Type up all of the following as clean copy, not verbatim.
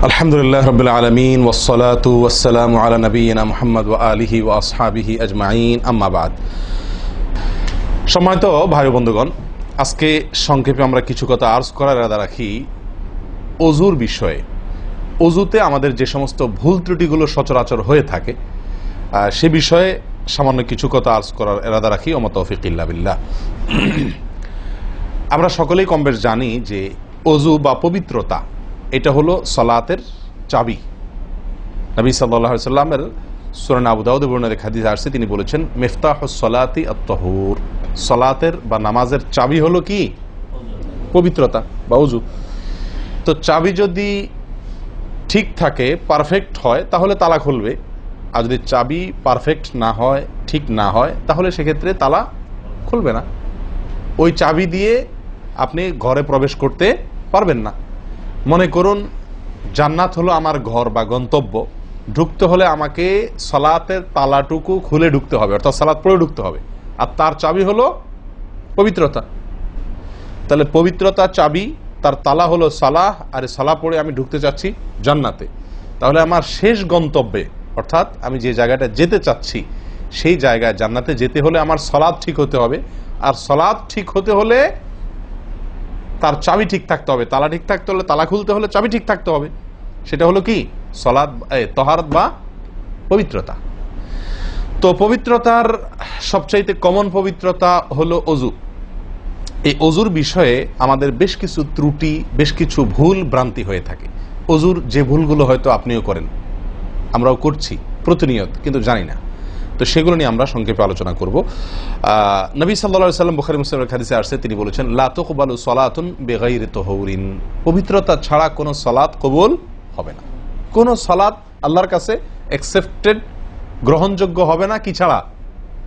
আলহামদুলিল্লাহ রাব্বিল আলামিন ওয়াসসালাতু ওয়াসসালামু আলা নবিয়িনা মুহাম্মদ ওয়া আলিহি ওয়া আসহাবিহি আজমাইন, আম্মা বাদ। সম্মানিত ভাই বন্ধুগণ, আজকে সংক্ষেপে আমরা কিছু কথা আর্জ করার ইরাদা রাখি ওযুর বিষয়ে। ওযুতে আমাদের যে সমস্ত ভুল ত্রুটিগুলো সচরাচর হয়ে থাকে সে বিষয়ে সামান্য কিছু কথা আর্জ করার ইরাদা রাখি। ওয়া মা তাওফীক ইল্লা বিল্লাহ। আমরা সকলেই কমবেশ জানি যে ওযু বা পবিত্রতা এটা হলো সালাতের চাবি। নবী সাল্লাল্লাহু আলাইহি ওয়াসাল্লামের সূরা আবু দাউদে বর্ণিত হাদিসে আসছে, তিনি বলেছেন মিফতাহুস সালাতি আত-তাহুর, সালাতের বা নামাজের চাবি হলো কি? পবিত্রতা বা ওযু। তো চাবি যদি ঠিক থাকে, পারফেক্ট হয়, তাহলে তালা খুলবে। আর যদি চাবি পারফেক্ট না হয়, ঠিক না হয়, তাহলে সেক্ষেত্রে তালা খুলবে না। ওই চাবি দিয়ে আপনি ঘরে প্রবেশ করতে পারবেন না। মনে করুন জান্নাত হলো আমার ঘর বা গন্তব্য, ঢুকতে হলে আমাকে সালাতের তালাটুকু খুলে ঢুকতে হবে, অর্থাৎ সালাত পড়ে ঢুকতে হবে, আর তার চাবি হলো পবিত্রতা। তাহলে পবিত্রতা চাবি, তার তালা হলো সালাহ, আর সালাহ পড়ে আমি ঢুকতে চাচ্ছি জান্নাতে। তাহলে আমার শেষ গন্তব্যে, অর্থাৎ আমি যে জায়গাটা যেতে চাচ্ছি সেই জায়গায় জান্নাতে যেতে হলে আমার সালাত ঠিক হতে হবে, আর সালাত ঠিক হতে হলে তার চাবি ঠিক থাকতে হবে। তালা ঠিক থাকতে হলে, তালা খুলতে হলে চাবি ঠিক থাকতে হবে। সেটা হলো কি? সালাত, তাহারাত বা পবিত্রতা। তো পবিত্রতার সবচাইতে কমন পবিত্রতা হলো ওযু। এই ওযুর বিষয়ে আমাদের বেশ কিছু ত্রুটি, বেশ কিছু ভুল ভ্রান্তি হয়ে থাকে। ওযুর যে ভুলগুলো হয়তো আপনিও করেন, আমরাও করছি প্রতিনিয়ত, কিন্তু জানি না। তো সেগুলো নিয়ে আমরা সংক্ষেপে আলোচনা করব। নবী সাল্লাল্লাহু আলাইহি ওয়াসাল্লাম বুখারী মুসলিমের হাদিসে আসছে, তিনি বলেছেন লা তুকবালু সালাতুন বিগাইরি তাহুরিন, পবিত্রতা ছাড়া কোনো সালাত কবুল হবে না। কোনো সালাত আল্লাহর কাছে অ্যাকসেপ্টেড, গ্রহণযোগ্য হবে না কি ছাড়া?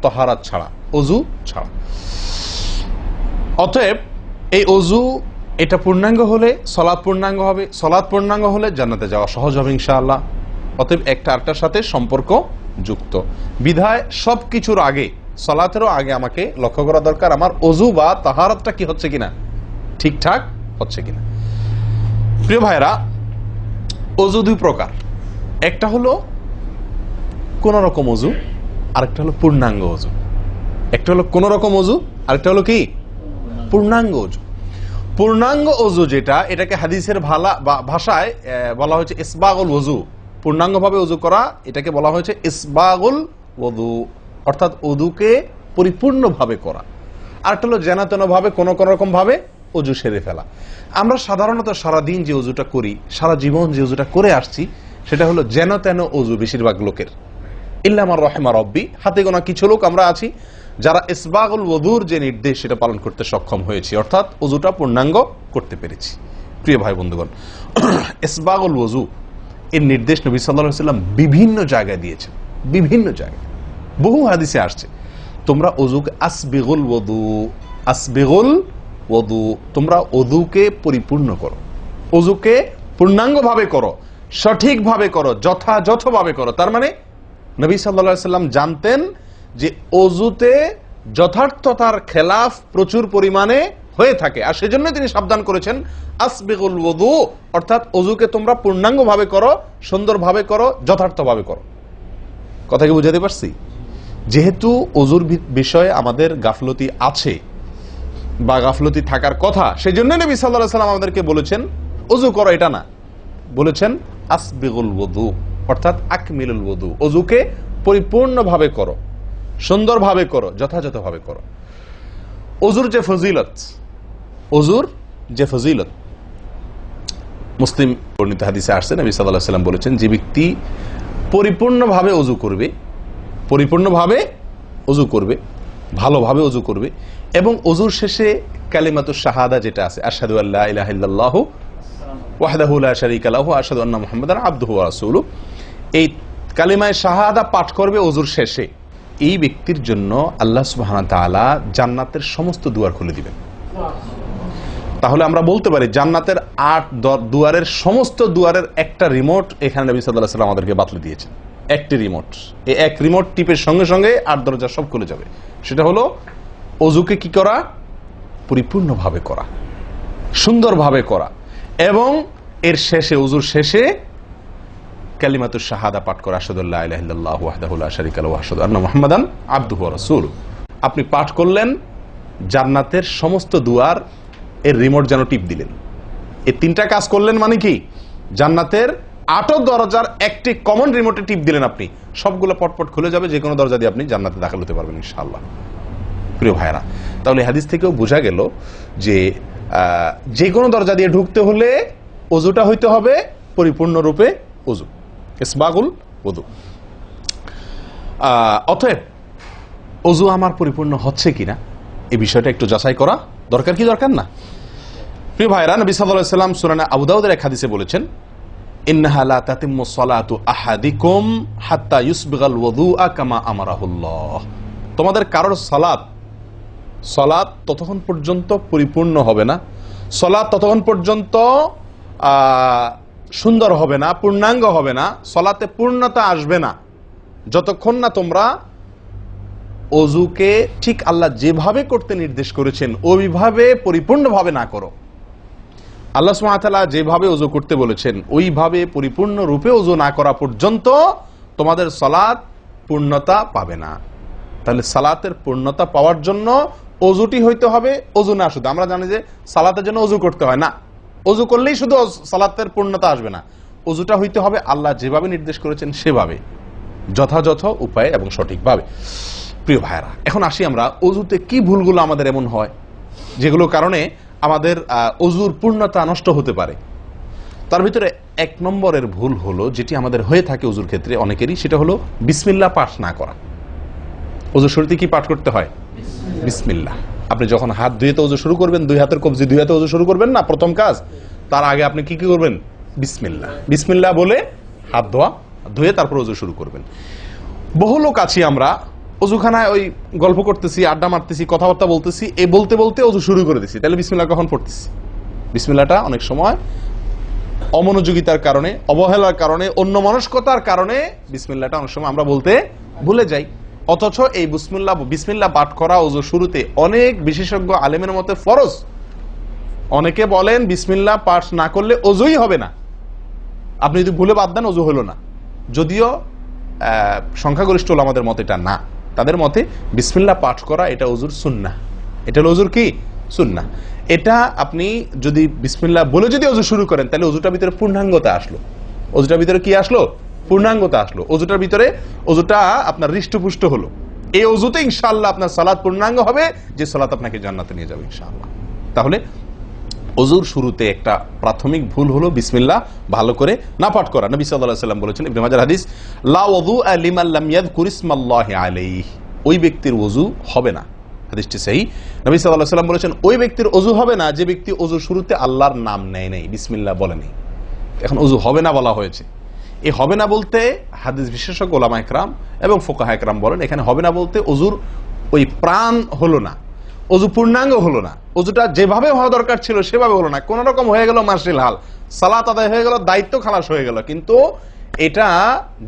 তাহারাত ছাড়া, ওযু ছাড়া। অতএব এই ওযু এটা পূর্ণাঙ্গ হলে সালাত পূর্ণাঙ্গ হবে, সালাত পূর্ণাঙ্গ হলে জান্নাতে যাওয়া সহজ হবে ইনশাআল্লাহ। অতএব একটা আরেকটার সাথে সম্পর্ক যুক্ত বিধায় সবকিছুর আগে, সালাতেরও আগে আমাকে লক্ষ্য করা দরকার আমার ওযু বা তাহারাতটা কি হচ্ছে কিনা, ঠিকঠাক হচ্ছে কিনা। প্রিয় ভাইরা, ওযু দুই প্রকার। একটা হলো কোন রকম ওযু, আরেকটা হলো পূর্ণাঙ্গ ওযু। একটা হলো কোন রকম ওযু, আরেকটা হলো কি? পূর্ণাঙ্গ ওযু। পূর্ণাঙ্গ ওযু যেটা, এটাকে হাদিসের ভাষায় বলা হয়েছে ইসবাগুল ওযু। পূর্ণাঙ্গভাবে ওযু করা, এটাকে বলা হয়েছে ইসবাগুল ওযু, অর্থাৎ ওযুকে পরিপূর্ণভাবে করা। আরেকটা হলো যেন তেন ভাবে, কোন কোন রকম ভাবে ওযু সেরে ফেলা। আমরা সাধারণত সারাদিন যে ওযুটা করি, সারা জীবন যে ওযুটা করে আসছি, সেটা হলো যেন তেন ওযু বেশিরভাগ লোকের। ইল্লা মান রাহিমা রব্বি, হাতে গোনা কিছু লোক আমরা আছি যারা ইসবাগুল ওযুর যে নির্দেশ সেটা পালন করতে সক্ষম হয়েছি, অর্থাৎ ওযুটা পূর্ণাঙ্গ করতে পেরেছি। প্রিয় ভাই বন্ধুগণ, ইসবাগুল ওযু এর নির্দেশ নবী সাল্লাল্লাহু আলাইহি ওয়াসাল্লাম বিভিন্ন জায়গায় দিয়েছেন, বিভিন্ন জায়গায় বহু হাদিসে আসছে, তোমরা ওযুকে আসবিগুল ওযু, আসবিগুল ওযু, তোমরা ওযুকে পরিপূর্ণ করো, ওযুকে পূর্ণাঙ্গভাবে করো, সঠিকভাবে করো, যথাযথভাবে করো। তার মানে নবী সাল্লাল্লাহু আলাইহি ওয়াসাল্লাম জানতেন যে ওযুতে যথার্থতার খেলাফ প্রচুর পরিমাণে হয়ে থাকে, আর সেজন্য তিনি সাবধান করেছেন আসবিগুল ওযু, অর্থাৎ ওযুকে তোমরা পূর্ণাঙ্গভাবে করো, সুন্দরভাবে করো, যথার্থভাবে করো। কথা কি বুঝাতে পারছি? যেহেতু ওযুর বিষয়ে আমাদের গাফলতি আছে বা গাফলতি থাকার কথা, সেজন্য নবী সাল্লাল্লাহু আলাইহি ওয়াসাল্লাম আমাদেরকে বলেছেন ওযু করো, এটা না, বলেছেন আসবিগুল ওযু, অর্থাৎ আকমিলুল ওযু, ওযুকে পরিপূর্ণভাবে করো, সুন্দরভাবে করো, যথাযথভাবে করো। ওযুর যে ফজিলত, ওযুর যে ফজিলত মুসলিম বর্ণিত হাদিসে আসছে, নবী সাল্লাল্লাহু আলাইহি ওয়াসাল্লাম বলেছেন যে ব্যক্তি পরিপূর্ণভাবে ওযু করবে, পরিপূর্ণভাবে ওযু করবে, ভালোভাবে ওযু করবে, এবং ওযুর শেষে কালিমাতুশ শাহাদা যেটা আছে, আশহাদু আল্লা ইলাহা ইল্লাল্লাহু ওয়াহদাহু লা শারীকা লাহু ওয়া আশহাদু আন্না মুহাম্মাদান আবদুহু ওয়া রাসূলুহু, এই কালিমায়ে শাহাদা পাঠ করবে ওযুর শেষে, এই ব্যক্তির জন্য আল্লাহ সুবহানাহু ওয়া তাআলা জান্নাতের সমস্ত দুয়ার খুলে দিবেন। তাহলে আমরা বলতে পারি জান্নাতের ৮ দুয়ারের সমস্ত দুয়ারের একটা রিমোট এখানে নবী সাল্লাল্লাহু আলাইহি ওয়াসাল্লাম আমাদেরকে বাতলে দিয়েছেন। একটি রিমোট, এই এক রিমোট টিপের সঙ্গে সঙ্গে ৮ দরজা সব খুলে যাবে। সেটা হলো ওযুকে কি করা? পরিপূর্ণভাবে করা, সুন্দরভাবে করা, এবং এর শেষে, ওযুর শেষে কালিমাতুশ শাহাদা পাঠ করা, আশহাদু আল্লা ইলাহা ইল্লাল্লাহু ওয়াহদাহু লা শারীকা লাহু ওয়া আশহাদু আন্না মুহাম্মাদান আবদুহু ওয়া রাসূলুহু। আপনি পাঠ করলেন, জান্নাতের সমস্ত দুয়ার এর রিমোট যেন টিপ দিলেন। এই তিনটা কাজ করলেন মানে কি, জান্নাতের 8 দরজার একটি কমন রিমোটে টিপ দিলেন, আপনি সবগুলো পটপট খুলে যাবে, যে কোনো দরজা দিয়ে আপনি জান্নাতে দাখিল হতে পারবেন ইনশাআল্লাহ। প্রিয় ভাইরা, তাহলে হাদিস থেকেও বোঝা গেল যে যে কোনো দরজা দিয়ে ঢুকতে হলে ওযুটা হইতে হবে পরিপূর্ণরূপে ওযু, ইসবাগুল ওযু। অতএব ওযু আমার পরিপূর্ণ হচ্ছে কিনা এই বিষয়টা একটু যাচাই করা দরকার, কি দরকার না? প্রিয় ভাইরা, নবী সাল্লাল্লাহু আলাইহি ওয়াসাল্লাম সূরা আবু দাউদের এক হাদিসে বলেছেন, ইন্নাহা লা তাতিম্মু সালাতু আহাদিকুম হাত্তা ইউসবিগাল ওযুআ কামা আমারাহুল্লাহ। তোমাদের কারোর সালাত ততক্ষণ পর্যন্ত পরিপূর্ণ হবে না, সালাত ততক্ষণ পর্যন্ত সুন্দর হবে না, পূর্ণাঙ্গ হবে না, সালাতে পূর্ণতা আসবে না, যতক্ষণ না তোমরা ওযুকে ঠিক আল্লাহ যেভাবে করতে নির্দেশ করেছেন ওইভাবে পরিপূর্ণভাবে না করো। আল্লাহ সুবহানাহু ওয়া তাআলা যেভাবে ওযু করতে বলেছেন ওইভাবে পরিপূর্ণ রূপে ওযু না করা পর্যন্ত তোমাদের সালাত পূর্ণতা পাবে না। তাহলে সালাতের পূর্ণতা পাওয়ার জন্য ওযুটি হইতে হবে, ওযু না শুধু। আমরা জানি যে সালাতের জন্য ওযু করতে হয় না, ওযু করলেই শুধু সালাতের পূর্ণতা আসবে না, ওযুটা হইতে হবে আল্লাহ যেভাবে নির্দেশ করেছেন সেভাবে, যথাযথ উপায়ে এবং সঠিকভাবে। প্রিয় ভাইরা, এখন আসি আমরা ওযুতে কি ভুলগুলো আমাদের এমন হয় যেগুলোর কারণে আমাদের ওযুর পূর্ণতা নষ্ট হতে পারে। তার ভিতরে 1 নম্বরের ভুল হলো, যেটি আমাদের হয়ে থাকে ওযুর ক্ষেত্রে অনেকেরই, সেটা হলো বিসমিল্লাহ পাঠ না করা। ওযুর শুরুতে কি পাঠ করতে হয়? বিসমিল্লাহ। আপনি যখন হাত ধুয়ে তো ওযু শুরু করবেন, 2 হাতের কবজি 2 হাতে ওযু শুরু করবেন না, প্রথম কাজ, তার আগে আপনি কি করবেন? বিসমিল্লাহ। বিসমিল্লাহ বলে হাত ধুয়ে তারপর ওযু শুরু করবেন। বহু লোক আছি আমরা ওযুখানায় ওই গল্প করতেছি, আড্ডা মারতেছি, কথাবার্তা বলতেছি, এই বলতে বলতে ওযু শুরু করে দিছি, তাহলে বিসমিল্লাহ কখন পড়তেছি? বিসমিল্লাহটা অনেক সময় অমনোযোগিতার কারণে, অবহেলার কারণে, অন্যমনস্কতার কারণে বিসমিল্লাহটা অনেক সময় আমরা বলতে ভুলে যাই। অথচ এই বিসমিল্লাহ পাঠ করা ওযু শুরুতে অনেক বিশেষজ্ঞ আলেমের মতে ফরজ। অনেকে বলেন বিসমিল্লাহ পাঠ না করলে ওযুই হবে না, আপনি যদি ভুলে বাদ দেন ওযু হলো না। যদিও সংখ্যাগরিষ্ঠ ওলামাদের মতে এটা না, তাদের মতে বিসমিল্লাহ পাঠ করা এটা ওযুর সুন্নাহ। এটা হলো ওযুর কি? সুন্নাহ। এটা আপনি যদি বিসমিল্লাহ বলে যদি ওযু শুরু করেন তাহলে ওযুটার ভিতরে পূর্ণাঙ্গতা আসলো। ওযুটার ভিতরে কি আসলো? পূর্ণাঙ্গতা আসলো। ওযুটার ভিতরে ওযুটা আপনার হৃষ্টপুষ্ট হলো। এই ওযুতে ইনশাআল্লাহ আপনার সালাত পূর্ণাঙ্গ হবে, যে সালাত আপনাকে জান্নাতে নিয়ে যাবে ইনশাআল্লাহ। তাহলে ওযুর শুরুতে একটা প্রাথমিক ভুল হলো বিসমিল্লাহ ভালো করে না পাঠ করা। নবী সাল্লাল্লাহু আলাইহি ওয়াসাল্লাম বলেছেন, ইবনে মাজাহ হাদিস, লা ওযুআ লিমান লাম ইয়াযকুর ইসমাল্লাহি আলাইহি। ওই ব্যক্তির ওযু হবে না, হাদিসটি সহিহ। নবী সাল্লাল্লাহু আলাইহি ওয়াসাল্লাম বলেছেন, ওই ব্যক্তির ওযু হবে না যে ব্যক্তি ওযুর শুরুতে আল্লাহর নাম নেয় নাই, বিসমিল্লাহ বলে নাই। এখন ওযু হবে না বলা হয়েছে, এই হবে না বলতে হাদিস বিশেষজ্ঞ উলামা ইকরাম এবং ফুকাহা ইকরাম বলেন, এখানে হবে না বলতে ওযুর ওই প্রাণ হলো না, ওযু পূর্ণাঙ্গ হলো না, ওযুটা যেভাবে হওয়া দরকার ছিল সেভাবে হলো না, কোন রকম হয়ে গেল মার্শাল হাল, সালাত আদায় হয়ে গেল, দায়িত্ব খালাস হয়ে গেল, কিন্তু এটা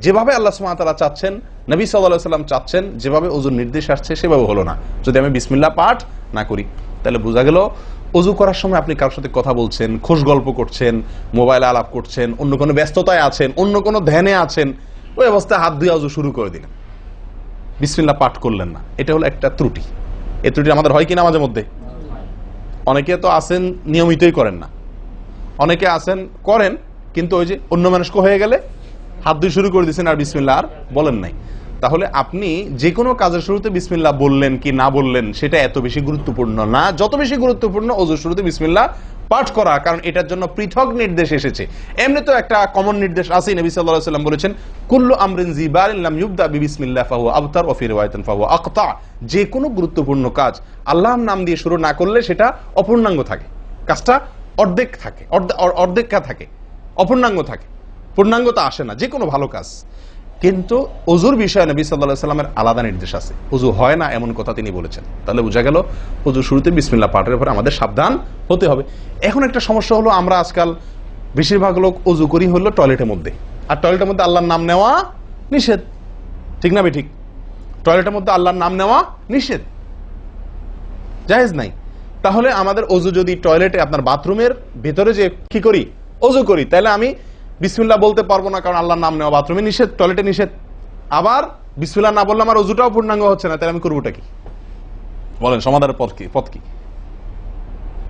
যেভাবে আল্লাহ সুবহানাহু ওয়া তাআলা চাচ্ছেন, নবী সাল্লাল্লাহু আলাইহি ওয়াসাল্লাম চাচ্ছেন, যেভাবে ওযুর নির্দেশ আসছে সেভাবে হলো না। যদি আমি বিসমিল্লাহ পাঠ না করি, তাহলে বোঝা গেল ওযু করার সময় আপনি কারোর সাথে কথা বলছেন, খোশ গল্প করছেন, মোবাইলে আলাপ করছেন, অন্য কোনো ব্যস্ততায় আছেন, অন্য কোনো ধ্যানে আছেন, ওই অবস্থায় হাত ধুয়ে ওযু শুরু করে দিলেন, বিসমিল্লাহ পাঠ করলেন না। এটা হলো একটা ত্রুটি। এই ত্রুটি আমাদের হয় কিনা মাঝে মধ্যে? অনেকে তো আছেন নিয়মিতই করেন না, অনেকে আছেন করেন কিন্তু ওই যে অন্য মানুষকে হয়ে গেলে হাত ধুয়ে শুরু করে দিয়েছেন আর বিসমিল্লাহ আর বলেন নাই। তাহলে আপনি যে কোনো কাজের শুরুতে বিসমিল্লাহ বললেন কি না বললেন সেটা এত বেশি গুরুত্বপূর্ণ না, যত বেশি গুরুত্বপূর্ণ ওযুর শুরুতে বিসমিল্লাহ পাঠ করা, কারণ এটার জন্য পৃথক নির্দেশ এসেছে। এমনি তো একটা কমন নির্দেশ আছে, নবী সাল্লাল্লাহু আলাইহি ওয়াসাল্লাম বলেছেন, কুল্লু আমরিন জিবারিন লাম ইউবদা বিবিসমিল্লাহ ফাহুয়া আবতার ওয়া ফি রিওয়ায়াতিন ফাহুয়া আকতা। যে কোনো গুরুত্বপূর্ণ কাজ আল্লাহর নাম দিয়ে শুরু না করলে সেটা অপূর্ণাঙ্গ থাকে, কাজটা অর্ধেক থাকে, অর্ধেকা থাকে, অপূর্ণাঙ্গ থাকে, পূর্ণাঙ্গতা আসে না যে কোনো ভালো কাজ। কিন্তু ওযুর বিষয়ে নবী সাল্লাল্লাহু আলাইহি ওয়াসাল্লামের আলাদা নির্দেশ আছে, ওযু হয় না এমন কথা তিনি বলেছেন। তাহলে বোঝা গেল ওযুর শুরুতে বিসমিল্লাহ পাঠের উপরে আমাদের সাবধান হতে হবে। এখন একটা সমস্যা হলো, আমরা আজকাল বেশিরভাগ লোক ওযু করি হলো টয়লেটের মধ্যে, আর টয়লেটের মধ্যে আল্লাহর নাম নেওয়া নিষেধ, ঠিক না ঠিক? টয়লেটের মধ্যে আল্লাহর নাম নেওয়া নিষেধ, জায়েজ নাই। তাহলে আমাদের ওযু যদি টয়লেটে আপনার বাথরুমের ভেতরে যে কি করি ওযু করি, তাহলে আমি বিসমিল্লাহ বলতে পারবো না কারণ আল্লাহর নাম নেওয়া বাথরুমে নিষেধ, টয়লেটে নিষেধ, আবার বিসমিল্লাহ না বললে আমার ওযুটাও পূর্ণাঙ্গ হচ্ছে না, তাহলে আমি করবোটা কি? বলেন সমাধানের পথ কি?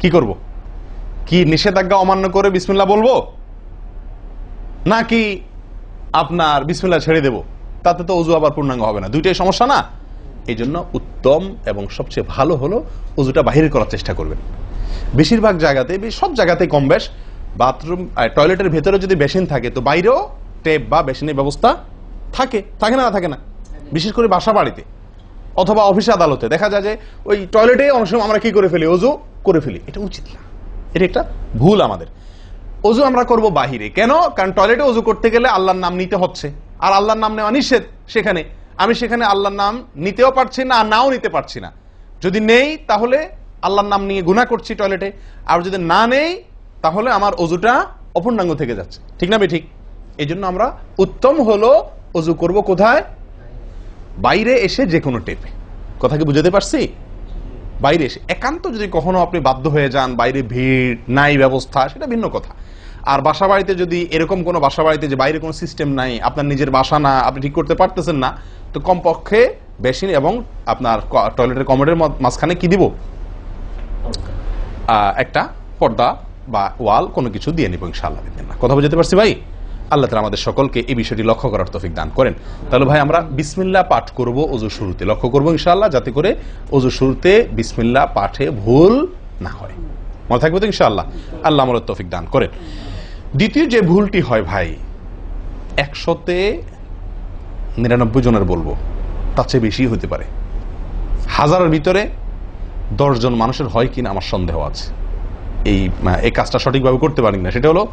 কি করব? কি নিষেধাজ্ঞা অমান্য করে বিসমিল্লাহ বলবো, নাকি আপনার বিসমিল্লাহ ছেড়ে দেব? তাতে তো ওযু আবার পূর্ণাঙ্গ হবে না, দুইটাই সমস্যা না? এই জন্য উত্তম এবং সবচেয়ে ভালো হলো ওযুটা বাহির করার চেষ্টা করবেন। বেশিরভাগ জায়গাতে, সব জায়গাতে কম বেশ, বাথরুম টয়লেটের ভেতরে যদি বেসিন থাকে তো বাইরেও টেপ বা বেসিনের ব্যবস্থা থাকে থাকে না? বিশেষ করে বাসা বাড়িতে অথবা অফিস আদালতে দেখা যায় যে ওই টয়লেটে অনেক সময় আমরা কি করে ফেলি, ওযু করে ফেলি। এটা উচিত না, এটা একটা ভুল আমাদের। ওযু আমরা করব বাহিরে। কেন? কারণ টয়লেটে ওযু করতে গেলে আল্লাহর নাম নিতে হচ্ছে, আর আল্লাহর নাম নেওয়া নিষেধ। আমি সেখানে আল্লাহর নাম নিতেও পারছি না, আর নাও নিতে পারছি না। যদি নেই তাহলে আল্লাহর নাম নিয়ে গুনাহ করছি টয়লেটে, আর যদি না নেই তাহলে আমার ওযুটা অপূর্ণাঙ্গ থেকে যাচ্ছে। ঠিক না ঠিক? এই জন্য আমরা উত্তম হলো ওযু করব কোথায়? বাইরে এসে যে কোনো টেপে। কথা কি বুঝাতে পারছি? বাইরে এসে একান্ত যদি কখনো আপনি বাধ্য হয়ে যান, বাইরে ভিড় নাই, ব্যবস্থা, সেটা ভিন্ন কথা। আর বাসা বাড়িতে যদি এরকম কোনো বাসা বাড়িতে যে বাইরে কোনো সিস্টেম নাই, আপনার নিজের বাসা না, আপনি ঠিক করতে পারতেছেন না, তো কমপক্ষে বেসিন এবং আপনার টয়লেটের কমোডের মাঝখানে কি দিব? একটা পর্দা বা ওয়াল কোনো কিছু দিয়ে নিব ইনশাআল্লাহ। কথা বুঝতে পারছি ভাই? আল্লাহ তাআলা আমাদের সকলকে এই বিষয়টি লক্ষ্য করার তৌফিক দান করেন। তাহলে ভাই আমরা বিসমিল্লাহ পাঠ করব ওযু শুরুতে, লক্ষ্য করব ইনশাআল্লাহ যাতে করে ওযু শুরুতে বিসমিল্লাহ পাঠে ভুল না হয়। মনে থাকবে তো ইনশাআল্লাহ? আল্লাহ আমাদের তৌফিক দান করেন। দ্বিতীয় যে ভুলটি হয় ভাই, 100-99 জনের বলবো, তার চেয়ে বেশি হতে পারে, হাজারের ভিতরে 10 জন মানুষের হয় কিনা আমার সন্দেহ আছে এই কাজটা সঠিকভাবে করতে পারি না। সেটা হলো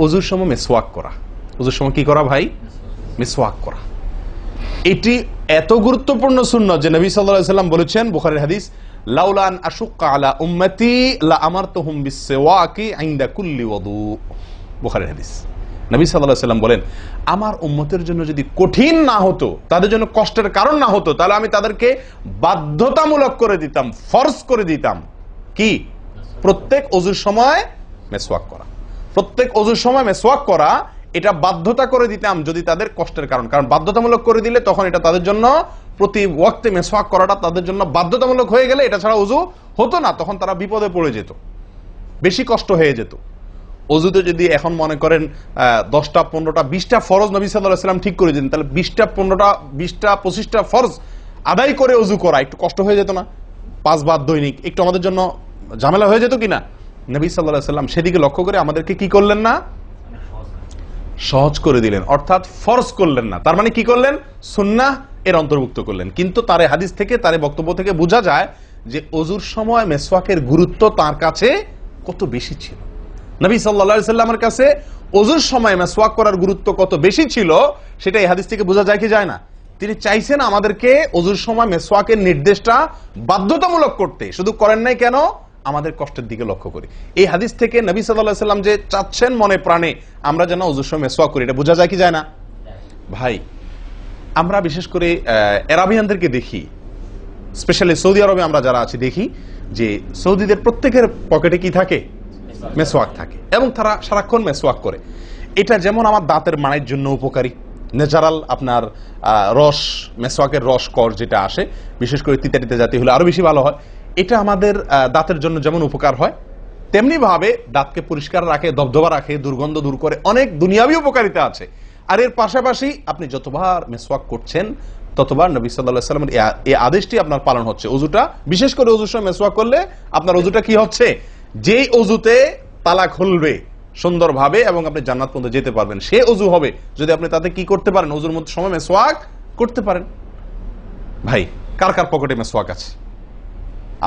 ওযুর সময় মিসওয়াক করা। ওযুর সময় কি করা ভাই? মিসওয়াক করা। এটি এত গুরুত্বপূর্ণ সুন্নাত যে নবী সাল্লাল্লাহু আলাইহি ওয়াসাল্লাম বলেছেন, বুখারীর হাদিস, লাউলা আন আশুক্কা আলা উম্মতি লা আমারতুহুম বিসওয়াকি ইনদা কুল্লি ওযু। বুখারীর হাদিস। নবী সাল্লাল্লাহু আলাইহি ওয়াসাল্লাম বলেন, আমার উম্মতের জন্য যদি কঠিন না হতো, তাদের জন্য কষ্টের কারণ না হতো, তাহলে আমি তাদেরকে বাধ্যতামূলক করে দিতাম, ফরজ করে দিতাম কি? প্রত্যেক ওযুর সময় মিসওয়াক করা। প্রত্যেক ওযুর সময় মিসওয়াক করা, এটা বাধ্যতা করে দিতাম যদি তাদের কষ্টের কারণ বাধ্যতামূলক করে দিলে তখন এটা তাদের জন্য প্রতি ওয়াক্তে মিসওয়াক করাটা তাদের জন্য বাধ্যতামূলক হয়ে গেলে এটা ছাড়া ওযু হতো না, তখন তারা বিপদে পড়ে যেত, বেশি কষ্ট হয়ে যেত। ওযুতে যদি এখন মনে করেন 10টা 15টা 20টা ফরজ নবী সাল্লাল্লাহু আলাইহি ওয়াসাল্লাম ঠিক করে দিতেন, তাহলে 20টা 15টা 20টা 25টা ফরজ আদায় করে ওযু করা একটু কষ্ট হয়ে যেত না? 5 বার দৈনিক একটু আমাদের জন্য ঝামেলা হয়ে যেত কিনা? নবী সাল্লাল্লাহু আলাইহি ওয়াসাল্লাম সেদিকে লক্ষ্য করে আমাদেরকে কি করলেন না? সহজ করে দিলেন, অর্থাৎ ফরজ করলেন না। তার মানে কি করলেন? সুন্নাহ এর অন্তর্ভুক্ত করলেন। কিন্তু তার হাদিস থেকে, তার বক্তব্য থেকে বোঝা যায় যে ওযুর সময় মিসওয়াকের গুরুত্ব তার কাছে কত বেশি ছিল। নবী সাল্লাল্লাহু আলাইহি ওয়াসাল্লামের কাছে ওযুর সময় মিসওয়াক করার গুরুত্ব কত বেশি ছিল সেটা এই হাদিস থেকে বোঝা যায় কি যায় না? তিনি চাইছেন আমাদেরকে ওযুর সময় মিসওয়াকের নির্দেশটা বাধ্যতামূলক করতে, শুধু করেন নাই কেন? আমাদের কষ্টের দিকে লক্ষ্য করি। এই হাদিস থেকে নবী সাল্লাল্লাহু আলাইহি ওয়াসাল্লাম যে চাচ্ছেন মনে প্রাণে আমরা যেন ওযুর সময় মিসওয়াক করি, এটা বোঝা যায় কি যায় না? ভাই আমরা বিশেষ করে আরবিয়ানদেরকে দেখি, স্পেশালি সৌদি আরবে আমরা যারা আছি দেখি যে সৌদিদের প্রত্যেকের পকেটে কি থাকে? মিসওয়াক থাকে, এবং তারা সারাক্ষণ মিসওয়াক করে। এটা যেমন আমার দাঁতের মাড়ির জন্য উপকারী, ন্যাচারাল আপনার রস, মিসওয়াকের রস কর যেটা আসে, বিশেষ করে তিতা জাতীয় হলে আরো বেশি ভালো হয়। এটা আমাদের দাঁতের জন্য যেমন উপকার হয়, তেমনি ভাবে দাঁতকে পরিষ্কার রাখে, দবদবা রাখে, দুর্গন্ধ দূর করে, অনেক দুনিয়াবী উপকারিতা আছে। আর এর পাশাপাশি আপনি যতবার মিসওয়াক করছেন ততবার নবী সাল্লাল্লাহু আলাইহি ওয়াসাল্লামের এই আদেশটি আপনার পালন হচ্ছে। ওযুটা, বিশেষ করে ওযুর সময় মিসওয়াক করলে আপনার ওযুটা কি হচ্ছে? যেই ওযুতে তালা খুলবে সুন্দরভাবে এবং আপনি জান্নাত পর্যন্ত যেতে পারবেন, সে ওযু হবে যদি আপনি তাতে কি করতে পারেন? ওযুর মধ্যে সময় মিসওয়াক করতে পারেন। ভাই কার কার পকেটে মিসওয়াক আছে?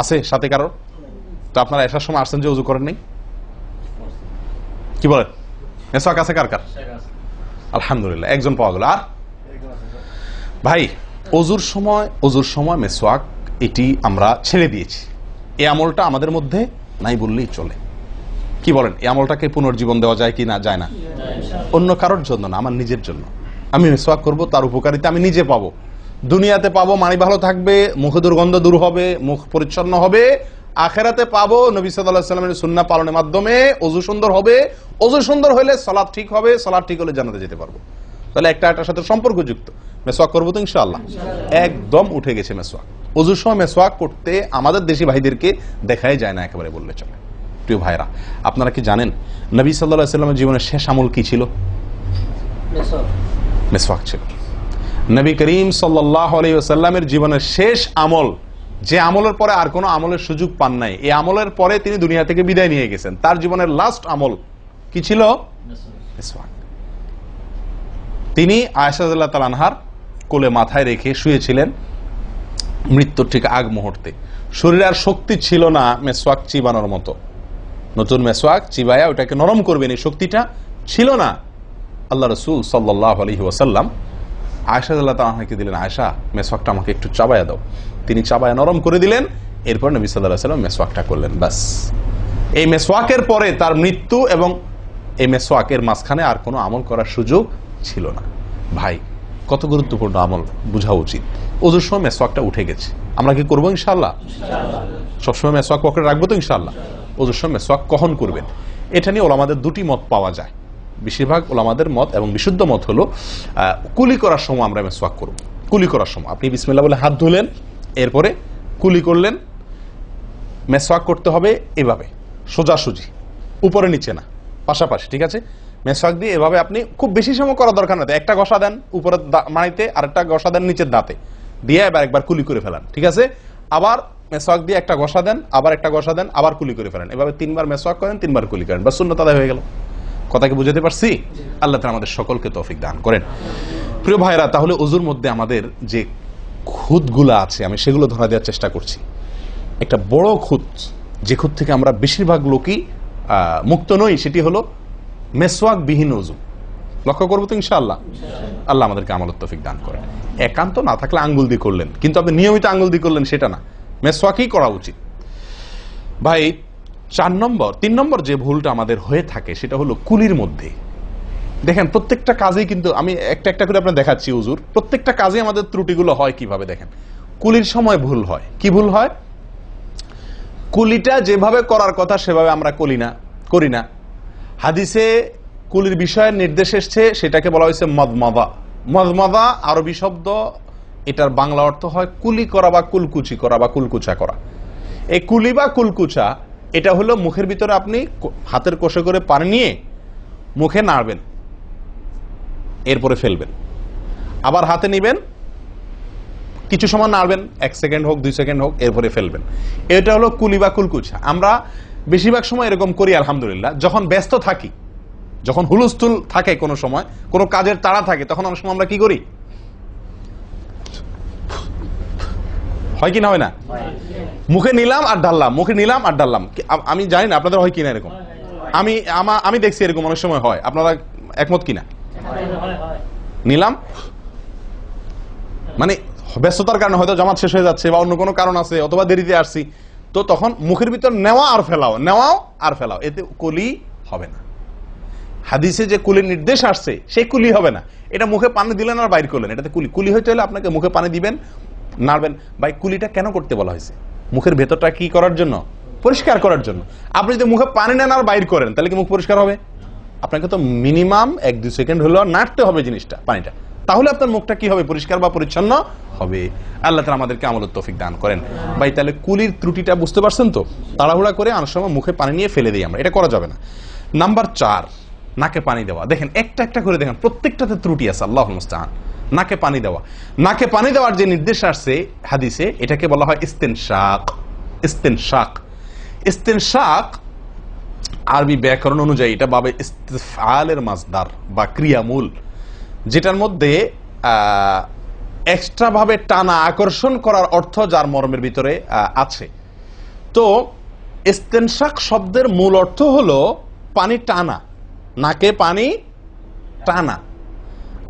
আছে সাথে কারো? তো আপনারা আসার সময় আসছেন যে ওযু করেন নাই? কি বলেন? মিসওয়াক আছে কার কার? আলহামদুলিল্লাহ, একজন পাওয়া গেল। আর ভাই ওযুর সময় মিসওয়াক এটি আমরা ছেড়ে দিয়েছি, এই আমলটা আমাদের মধ্যে নাই বললেই চলে। কি বলেন? এই আমলটাকে পুনর্জীবন দেওয়া যায় কি না? যায় না? অন্য কারোর জন্য না, আমার নিজের জন্য। আমি মিসওয়াক করব, তার উপকারিতা আমি নিজে পাবো, দুনিয়াতে পাবো, মানি ভালো থাকবে, মুখে দুর্গন্ধ দূর হবে, মুখ পরিচ্ছন্ন হবে, আখেরাতে পাবো নবী সাল্লাল্লাহু আলাইহি ওয়াসাল্লামের সুন্নাহ পালনের মাধ্যমে। ওযু সুন্দর হবে, ওযু সুন্দর হলে সালাত ঠিক হবে, সালাত ঠিক হলে জান্নাতে যেতে পারবো। তাহলে একটা একটার সাথে সম্পর্কযুক্ত। মেসওয়াক করবো তো ইনশাআল্লাহ? একদম উঠে গেছে মেসওয়াক। ওযুর সময় মেসওয়াক করতে আমাদের দেশি ভাইদেরকে দেখাই যায় না একেবারে বললে চলে। প্রিয় ভাইরা, আপনারা কি জানেন নবী সাল্লাল্লাহু আলাইহি ওয়াসাল্লামের জীবনের শেষ আমল কি ছিল? মেসওয়াক ছিল। নবী করিম সাল্লাল্লাহু আলাইহি ওয়াসাল্লামের জীবনের শেষ আমল, যে আমলের পরে আর কোনো আমলের সুযোগ পান নাই, এই আমলের পরে তিনি দুনিয়া থেকে বিদায় নিয়ে গেছেন, তার জীবনের লাস্ট আমল কি ছিল? মেসওয়াক। তিনি আয়েশা রাদিয়াল্লাহু তাআলা আনহার কোলে মাথায় রেখে শুয়েছিলেন মৃত্যুর ঠিক আগ মুহূর্তে। শরীরে আর শক্তি ছিল না মেসওয়াক চিবানোর মতো, নতুন মেসওয়াক চিবায়া ওটাকে নরম করবেন এই শক্তিটা ছিল না। আল্লাহ রাসূল সাল্লাল্লাহু আলাইহি ওয়াসাল্লাম আয়েশা রাদিয়াল্লাহু তাআলা আনহাকে দিলেন, আয়েশা মেসওয়াকটা আমাকে একটু চাবায়া দাও। তিনি চাবায়া নরম করে দিলেন। এরপর নবী সাল্লাল্লাহু আলাইহি ওয়াসাল্লাম মেসওয়াকটা করলেন। বাস, এই মেসওয়াকের পরে তার মৃত্যু এবং এই মেসওয়াকের মাঝখানে আর কোনো আমল করার সুযোগ ছিল না। ভাই, কত গুরুত্বপূর্ণ আমল বোঝা উচিত। ওযুর সময় মেসওয়াকটা উঠে গেছে, আমরা কি করবো ইনশাআল্লাহ? সবসময় মেসওয়াক পকেটে রাখবো তো ইনশাআল্লাহ? ওযুর সময় মেসওয়াক কখন করবেন, এটা নিয়ে ওলামাদের দুটি মত পাওয়া যায়। বেশিরভাগ ওলামাদের মত এবং বিশুদ্ধ মত হলো কুলি করার সময় আমরা মেসওয়াক করব। কুলি করার সময় আপনি বিসমিল্লাহ বলে হাত ধুলেন, এরপরে কুলি করলেন। মেসওয়াক করতে হবে এভাবে, সোজাসুজি, উপরে নিচে না, পাশাপাশি, ঠিক আছে? মেসওয়াক দিয়ে এভাবে আপনি খুব বেশি সময় করা দরকার না, একটা ঘষা দেন উপরের মাড়িতে, আরেকটা ঘষা দেন নিচের দাঁতে, দিয়ে এবার একবার কুলি করে ফেলান, ঠিক আছে? আবার মেসওয়াক দিয়ে একটা ঘষা দেন, আবার একটা ঘষা দেন, আবার কুলি করে ফেলেন। এভাবে 3 বার মেসওয়াক করেন, 3 বার কুলি করেন, বাস সুন্নাত আদায় হয়ে গেল। কথা কি বুঝাতে পারছি? আল্লাহ তাআলা আমাদের সকলকে তৌফিক দান করেন। প্রিয় ভাইরা, তাহলে ওযুর মধ্যে আমাদের যে খুঁতগুলো আছে আমি সেগুলো ধরা দেওয়ার চেষ্টা করছি। একটা বড় খুঁত, যে খুঁত থেকে আমরা বেশিরভাগ লোকই মুক্ত নই, সেটি হলো মেসওয়াক বিহীন ওযু। লক্ষ্য করবো তো ইনশাআল্লাহ? আল্লাহ আমাদেরকে আমলের তৌফিক দান করেন। একান্ত না থাকলে আঙ্গুল দিয়ে করলেন, কিন্তু আপনি নিয়মিত আঙ্গুল দিয়ে করলেন সেটা না, মেসওয়াকই করা উচিত। ভাই, 3 নম্বর যে ভুলটা আমাদের হয়ে থাকে সেটা হলো কুলির মধ্যে। দেখেন প্রত্যেকটা কাজেই কিন্তু আমি একটা একটা করে আপনার দেখাচ্ছি ওযুর, প্রত্যেকটা কাজে আমাদের ত্রুটিগুলো হয় কিভাবে দেখেন। কুলির সময় ভুল হয়। কি ভুল হয়? কুলিটা যেভাবে করার কথা সেভাবে আমরা করি না। হাদিসে কুলির বিষয়ে নির্দেশ এসছে, সেটাকে বলা হয়েছে মদমাদা। মদমাদা আরবি শব্দ, এটার বাংলা অর্থ হয় কুলি করা বা কুলকুচি করা বা কুলকুচা করা। এই কুলি বা কুলকুচা এটা হলো মুখের ভিতরে আপনি হাতের কোষে করে পানি নিয়ে মুখে নাড়বেন, এরপরে ফেলবেন, আবার হাতে নিবেন, কিছু সময় নাড়বেন, 1 সেকেন্ড হোক 2 সেকেন্ড হোক, এরপরে ফেলবেন। এটা হলো কুলি বা কুলকুচা। আমরা বেশিরভাগ সময় এরকম করি আলহামদুলিল্লাহ। যখন ব্যস্ত থাকি, যখন হুলস্থুল থাকে, কোনো সময় কোনো কাজের তাড়া থাকে, তখন অনেক সময় আমরা কি করি? হয় কি না হয় না? মুখে নিলাম আর ঢাললাম, মুখে নিলাম আর ঢাললাম। আমি জানি না আপনাদের হয় কিনা এরকম। আমি দেখছি এরকম অনেক সময় হয়। আপনারা একমত কিনা? নিলাম মানে ব্যস্ততার কারণে হয়তো জামাত শেষ হয়ে যাচ্ছে বা অন্য কোনো কারণ আছে, অথবা দেরিতে আসছি, তো তখন মুখের ভিতর নেওয়া আর ফেলাও, নেওয়াও আর ফেলাও, এতে কুলি হবে না। হাদিসে যে কুলির নির্দেশ আসছে সেই কুলি হবে না। এটা মুখে পানি দিলেন আর বাইর করলেন, এটাতে কুলি হইতে হলে আপনাকে মুখে পানি দিবেন, নাড়বেন। ভাই, কুলিটা কেন করতে বলা হয়েছে? মুখের ভেতরটা কি করার জন্য? পরিষ্কার করার জন্য। আপনি যদি মুখে পানি নেন আর বাইর করেন, তাহলে কি মুখ পরিষ্কার হবে? আপনাকে তো মিনিমাম 1-2 সেকেন্ড হলেও নাড়তে হবে জিনিসটা, পানিটা, তাহলে আপনার মুখটা কি হবে? পরিষ্কার বা পরিচ্ছন্ন হবে। আল্লাহ তাআলা আমাদেরকে আমলের তৌফিক দান করেন। ভাই, তাহলে কুলির ত্রুটিটা বুঝতে পারছেন তো? তাড়াহুড়া করে অনেক সময় মুখে পানি নিয়ে ফেলে দিই আমরা, এটা করা যাবে না। নাম্বার 4, নাকে পানি দেওয়া। দেখেন একটা একটা করে দেখেন, প্রত্যেকটাতে ত্রুটি আছে। আল্লাহুল মুস্তাআন। নাকে পানি দেওয়া, নাকে পানি দেওয়ার যে নির্দেশ আসছে হাদিসে, এটাকে বলা হয় ইস্তেনশাক। ইস্তেনশাক, ইস্তেনশাক আরবি ব্যাকরণ অনুযায়ী এটা বাবে ইস্তিফআলের মাসদার বা ক্রিয়ামূল, যেটার মধ্যে এক্সট্রা ভাবে টানা, আকর্ষণ করার অর্থ যার মর্মের ভিতরে আছে। তো ইস্তেনশাক শব্দের মূল অর্থ হলো পানি টানা, নাকে পানি টানা।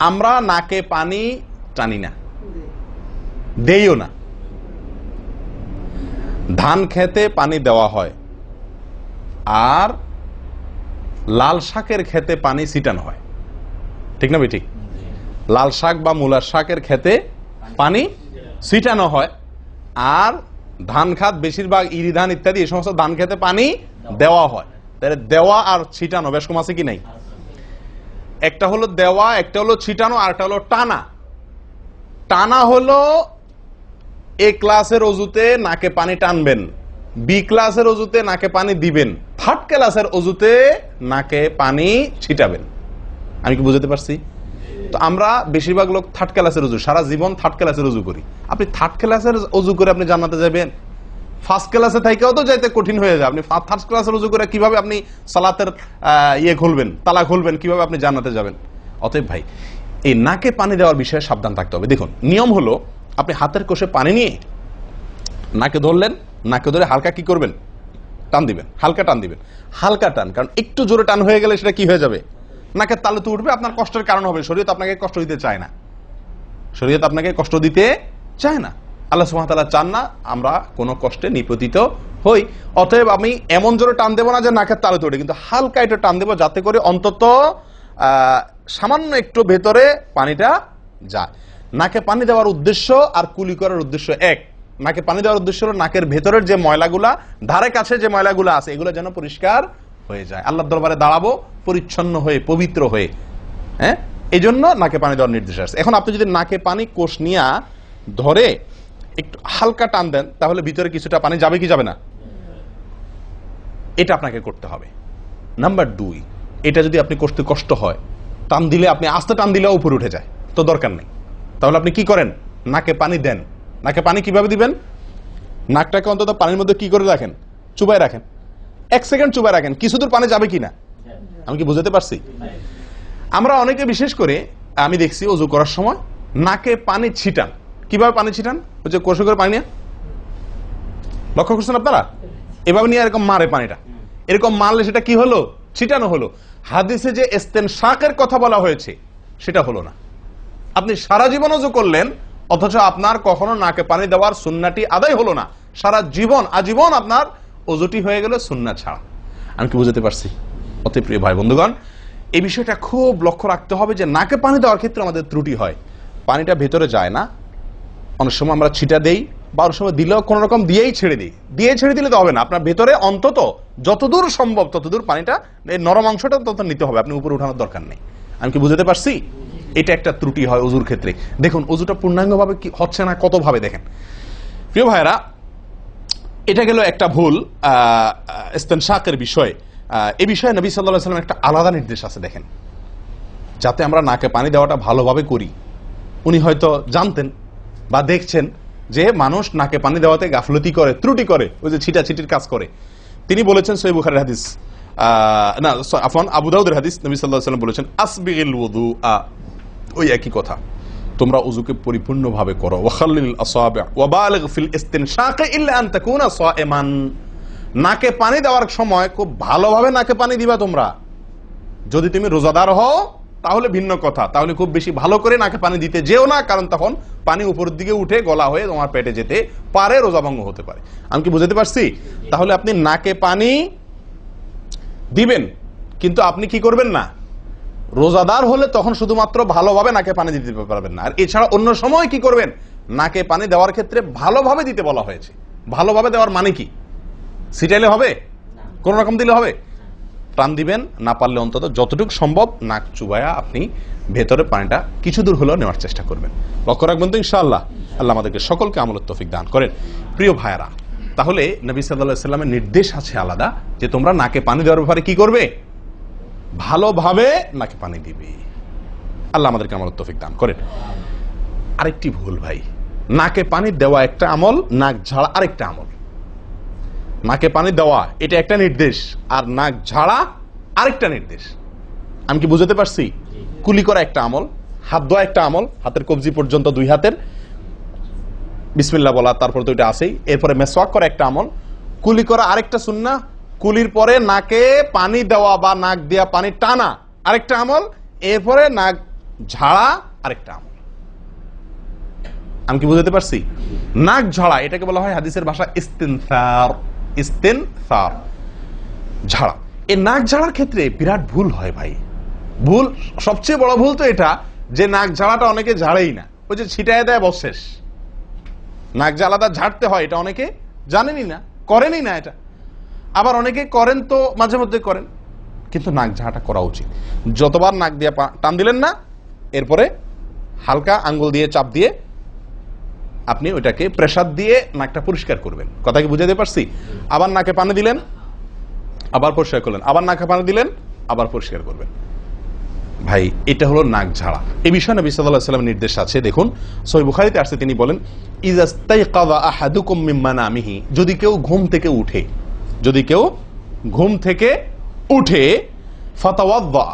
আমরা নাকে পানি টানি না, দেইও না। ধান খেতে পানি দেওয়া হয়, আর লাল শাকের খেতে পানি ছিটানো হয়, ঠিক না? ঠিক। লাল শাক বা মূলার শাকের খেতে পানি ছিটানো হয়, আর ধান খাত বেশিরভাগ ইরি ধান ইত্যাদি এই সমস্ত ধান খেতে পানি দেওয়া হয়। তাহলে দেওয়া আর ছিটানো বেশ কম আছে কি নাই? একটা হলো দেওয়া, একটা হলো ছিটানো, আর একটা হলো টানা। টানা হলো এ ক্লাসের অজুতে নাকে পানি টানবেন, বি ক্লাসের অজুতে নাকে পানি দিবেন, থার্ড ক্লাসের অজুতে নাকে পানি ছিটাবেন। আমি কি বুঝতে পারছি? তো আমরা বেশিরভাগ লোক থার্ড ক্লাসের অজু, সারা জীবন থার্ড ক্লাসের অজু করি। আপনি থার্ড ক্লাসের অজু করে আপনি জান্নাতে যাবেন? ফার্স্ট ক্লাসে থাকেও তো যাইতে কঠিন হয়ে যায়। আপনি থার্ড ক্লাসের অজু করে কিভাবে আপনি সালাতের খুলবেন, তালা খুলবেন, কিভাবে আপনি জান্নাতে যাবেন? অতএব ভাই, এই নাকে পানি দেওয়ার বিষয়ে সাবধান থাকতে হবে। দেখুন, নিয়ম হলো আপনি হাতের কোষে পানি নিয়ে নাকে ধরলেন, নাকে ধরে হালকা কি করবেন? টান দিবেন, হালকা টান দিবেন, হালকা টান। কারণ একটু জোরে টান হয়ে গেলে সেটা কি হয়ে যাবে? নাকের তালুতে উঠবে, আপনার কষ্টের কারণ হবে। শরীয়ত আপনাকে কষ্ট দিতে চায় না, শরীয়ত আপনাকে কষ্ট দিতে চায় না। আল্লাহ সুবহানাহু ওয়া তাআলা চান না আমরা কোনো কষ্টে নিপতিত হই। অতএব আমি এমন জোরে টান দেবো না যে নাকের তালুতে উঠে, কিন্তু হালকা একটু টান দেবো যাতে করে অন্তত সামান্য একটু ভেতরে পানিটা যায়। নাকে পানি দেওয়ার উদ্দেশ্য আর কুলি করার উদ্দেশ্য এক। নাকে পানি দেওয়ার উদ্দেশ্য হলো নাকের ভেতরের যে ময়লাগুলা, ধারে কাছে যে ময়লাগুলা আছে, এগুলো যেন পরিষ্কার হয়ে যায়। আল্লাহর দরবারে দাঁড়াবো পরিচ্ছন্ন হয়ে, পবিত্র হয়ে। হ্যাঁ, এই জন্য নাকে পানি দেওয়ার নির্দেশ আছে। এখন আপনি যদি নাকে পানি কোষ নিয়ে ধরে একটু হালকা টান দেন, তাহলে ভিতরে কিছুটা পানি যাবে কি যাবে না? এটা আপনাকে করতে হবে। নাম্বার 2, এটা যদি আপনি করতে কষ্ট হয়, টান দিলে, আপনি আস্তে টান দিলেও উপরে উঠে যায়, তো দরকার নেই। তাহলে আপনি কি করেন? নাকে পানি দেন। নাকে পানি কিভাবে দিবেন? নাকটাকে অন্তত পানির মধ্যে কি করে রাখেন? চুবাই রাখেন, 1 সেকেন্ড চুবাই রাখেন, কিছু দূর পানি যাবে কিনা। আমি কি বুঝতে পারছি? আমরা অনেকে বিশেষ করে আমি দেখছি ওযু করার সময় নাকে পানি ছিটান। কিভাবে পানি ছিটান? ওই যে কষে করে পানি নিয়ে, লক্ষ্য করছেন আপনারা? এভাবে নিয়ে এরকম মারে পানিটা, এরকম মারলে সেটা কি হলো? ছিটানো হলো। হাদিসে যে ইস্তেনশাকের কথা বলা হয়েছে সেটা হলো না। আপনি সারা জীবন ওযু করলেন, অথচ আপনার কখনো নাকে পানি দেওয়ার সুন্নাহটি আদায় হলো না। সারা জীবন, আজীবন আপনার ওযুটি হয়ে গেল সুন্নাহ ছাড়া। আমি কি বুঝতে পারছি? অতি প্রিয় ভাই বন্ধুগণ, এই বিষয়টা খুব লক্ষ্য রাখতে হবে যে নাকে পানি দেওয়ার ক্ষেত্রে আমাদের ত্রুটি হয়, পানিটা ভেতরে যায় না। অনেক সময় আমরা ছিটা দেই, বা অনেক সময় দিলেও কোন রকম দিয়েই ছেড়ে দিই। দিয়ে ছেড়ে দিলে তো হবে না, আপনার ভেতরে অন্তত যতদূর সম্ভব ততদূর পানিটা, এই নরম অংশটা তত নিতে হবে, আপনি উপরে উঠানোর দরকার নেই। আমি কি বুঝতে পারছি? এটা একটা ত্রুটি হয় ওযুর ক্ষেত্রে। দেখুন, ওযুটা পূর্ণাঙ্গভাবে কি হচ্ছে না, কত ভাবে দেখেন। প্রিয় ভাইরা, এটা গেল একটা ভুল ইস্তেনশাকের বিষয়। এই বিষয়ে নবী সাল্লাল্লাহু আলাইহি ওয়াসাল্লাম একটা আলাদা নির্দেশ আছে দেখেন, যাতে আমরা নাকে পানি দেওয়াটা ভালোভাবে করি। উনি হয়তো জানতেন বা দেখছেন যে মানুষ নাকে পানি দেওয়াতে গাফলতি করে, ত্রুটি করে, ওই যে ছিটাছিটির কাজ করে। তিনি বলেছেন, সহিহ বুখারীর হাদিস, না আফওয়ান আবু দাউদের হাদিস, নবী সাল্লাল্লাহু আলাইহি ওয়াসাল্লাম বলেছেন, আসবিগিল ওযুআ, ওই একই কথা, তোমরা ওযুকে পরিপূর্ণভাবে করো। ওয়াখাল্লিল আসাবি' ওয়া বালিগ ফিল ইস্তিনশাক ইল্লা আন তাকুনা সাইমান। নাকে পানি দেওয়ার সময় খুব ভালোভাবে নাকে পানি দিবা তোমরা। যদি তুমি রোজাদার হও তাহলে ভিন্ন কথা, তাহলে খুব বেশি ভালো করে নাকে পানি দিতে যেও না, কারণ তখন পানি উপরের দিকে উঠে গলা হয়ে তোমার পেটে যেতে পারে, রোজা ভঙ্গ হতে পারে। আমি কি বুঝতে পারছি? তাহলে আপনি নাকে পানি দিবেন, কিন্তু আপনি কি করবেন না, রোজাদার হলে তখন শুধুমাত্র ভালোভাবে নাকে পানি দিতে পারবেন না। আর এছাড়া অন্য সময় কি করবেন? নাকে পানি দেওয়ার ক্ষেত্রে ভালোভাবে দিতে বলা হয়েছে। ভালোভাবে দেওয়ার মানে কি? ছিটাইলে হবে? কোন রকম দিলে হবে? টান দিবেন, না পারলে অন্তত যতটুকু সম্ভব নাক চুবায়া আপনি ভেতরে পানিটা কিছু দূর হলেও নেওয়ার চেষ্টা করবেন। লক্ষ্য রাখবেন তো ইনশাআল্লাহ। আল্লাহ আমাদেরকে সকলকে আমলের তৌফিক দান করেন। প্রিয় ভাইরা, তাহলে নবী সাল্লাল্লাহু আলাইহি ওয়াসাল্লামের নির্দেশ আছে আলাদা, যে তোমরা নাকে পানি দেওয়ার ব্যাপারে কি করবে? ভালোভাবে নাকে পানি দিবে। আল্লাহ আমাদেরকে আমলের তৌফিক দান করেন। আরেকটি ভুল ভাই, নাকে পানি দেওয়া একটা আমল, নাক ঝাড়া আরেকটা আমল। নাকে পানি দেওয়া এটা একটা নির্দেশ, আর নাক ঝাড়া আরেকটা নির্দেশ। আমি কি বুঝতে পারছি? কুলি করা একটা আমল, হাত ধোয়া একটা আমল, হাতের কবজি পর্যন্ত 2 হাতের বিসমিল্লাহ বলা, তারপর তো এটা আছেই। এরপরে মেসওয়াক করা একটা আমল, কুলি করা আরেকটা সুন্নাহ, কুলির পরে নাকে পানি দেওয়া বা নাক দিয়া পানি টানা আরেকটা আমল, এরপরে নাক ঝাড়া আরেকটা আমল। আমি কি বুঝতে পারছি? নাক ঝাড়া এটাকে বলা হয় হাদিসের ভাষা ইস্তিনসার। ইস্তিনসার, ঝাড়া। এই নাক ঝাড়ার ক্ষেত্রে বিরাট ভুল হয় ভাই। ভুল, সবচেয়ে বড় ভুল তো এটা যে নাক ঝাড়াটা অনেকে ঝাড়েই না, ওই যে ছিটায় দেয় বস শেষ। নাক যে আলাদা ঝাড়তে হয় এটা অনেকে জানেনই না, করেনই না এটা। আবার অনেকে করেন তো মাঝে মধ্যে করেন, কিন্তু নাক ঝাড়াটা করা উচিত। যতবার নাক দিয়ে টান দিলেন না, এরপরে হালকা আঙ্গুল দিয়ে চাপ দিয়ে আপনি ওইটাকে প্রেসার দিয়ে নাকটা পরিষ্কার করবেন। কথা কি বুঝাতে পারছি? আবার নাকে পানি দিলেন, আবার পরিষ্কার করলেন, আবার নাকে পানি দিলেন, আবার পরিষ্কার করবেন। ভাই এটা হলো নাক ঝাড়া। এই বিষয়ে নবী সাল্লাল্লাহু আলাইহি ওয়াসাল্লামের নির্দেশ আছে। দেখুন সহিহ বুখারীতে আসছে, তিনি বলেন ইযাস্তাইকাযা আহাদুকুম মিন মানামিহি, যদি কেউ ঘুম থেকে উঠে, যদি কেউ ঘুম থেকে উঠে ফাতাওয়াদ্দা,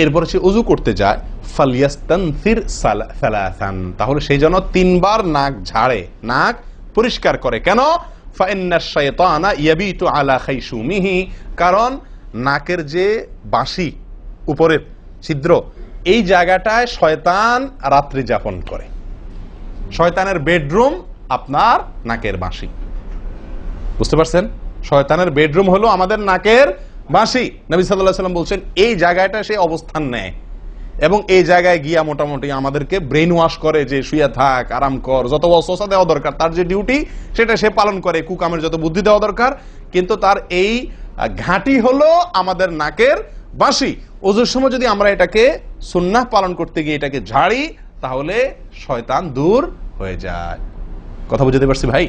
এরপর সে ওযু করতে যায়, ফালইয়াস্তানসির সালাসান, তাহলে সেই জন্য 3 বার নাক ঝাড়ে, নাক পরিষ্কার করে। কেন? ফাইন্নাশ শাইতানা ইয়াবিতু আলা খাইশুমিহি, কারণ নাকের যে বাঁশি উপরের ছিদ্র, এই জায়গাটায় শয়তান রাত্রি যাপন করে। শয়তানের বেডরুম আপনার নাকের বাঁশি, বুঝতে পারছেন? শয়তানের বেডরুম হলো আমাদের নাকের বাঁশি। নবী সাল্লাল্লাহু আলাইহি ওয়াসাল্লাম বলছেন এই জায়গাটা সে অবস্থান নেয় এবং এই জায়গায় গিয়া মোটামুটি আমাদেরকে ব্রেন ওয়াশ করে, যে শুয়ে থাক, আরাম কর, যত ওয়াসওয়াসা দেওয়া দরকার, তার যে ডিউটি সেটা সে পালন করে, কুকামের যত বুদ্ধি দেওয়া দরকার, কিন্তু তার এই ঘাঁটি হলো আমাদের নাকের বাঁশি। ওযুর সময় যদি আমরা এটাকে সুন্নাহ পালন করতে গিয়ে এটাকে ঝাড়ি, তাহলে শয়তান দূর হয়ে যায়। কথা বুঝতে পারছি ভাই?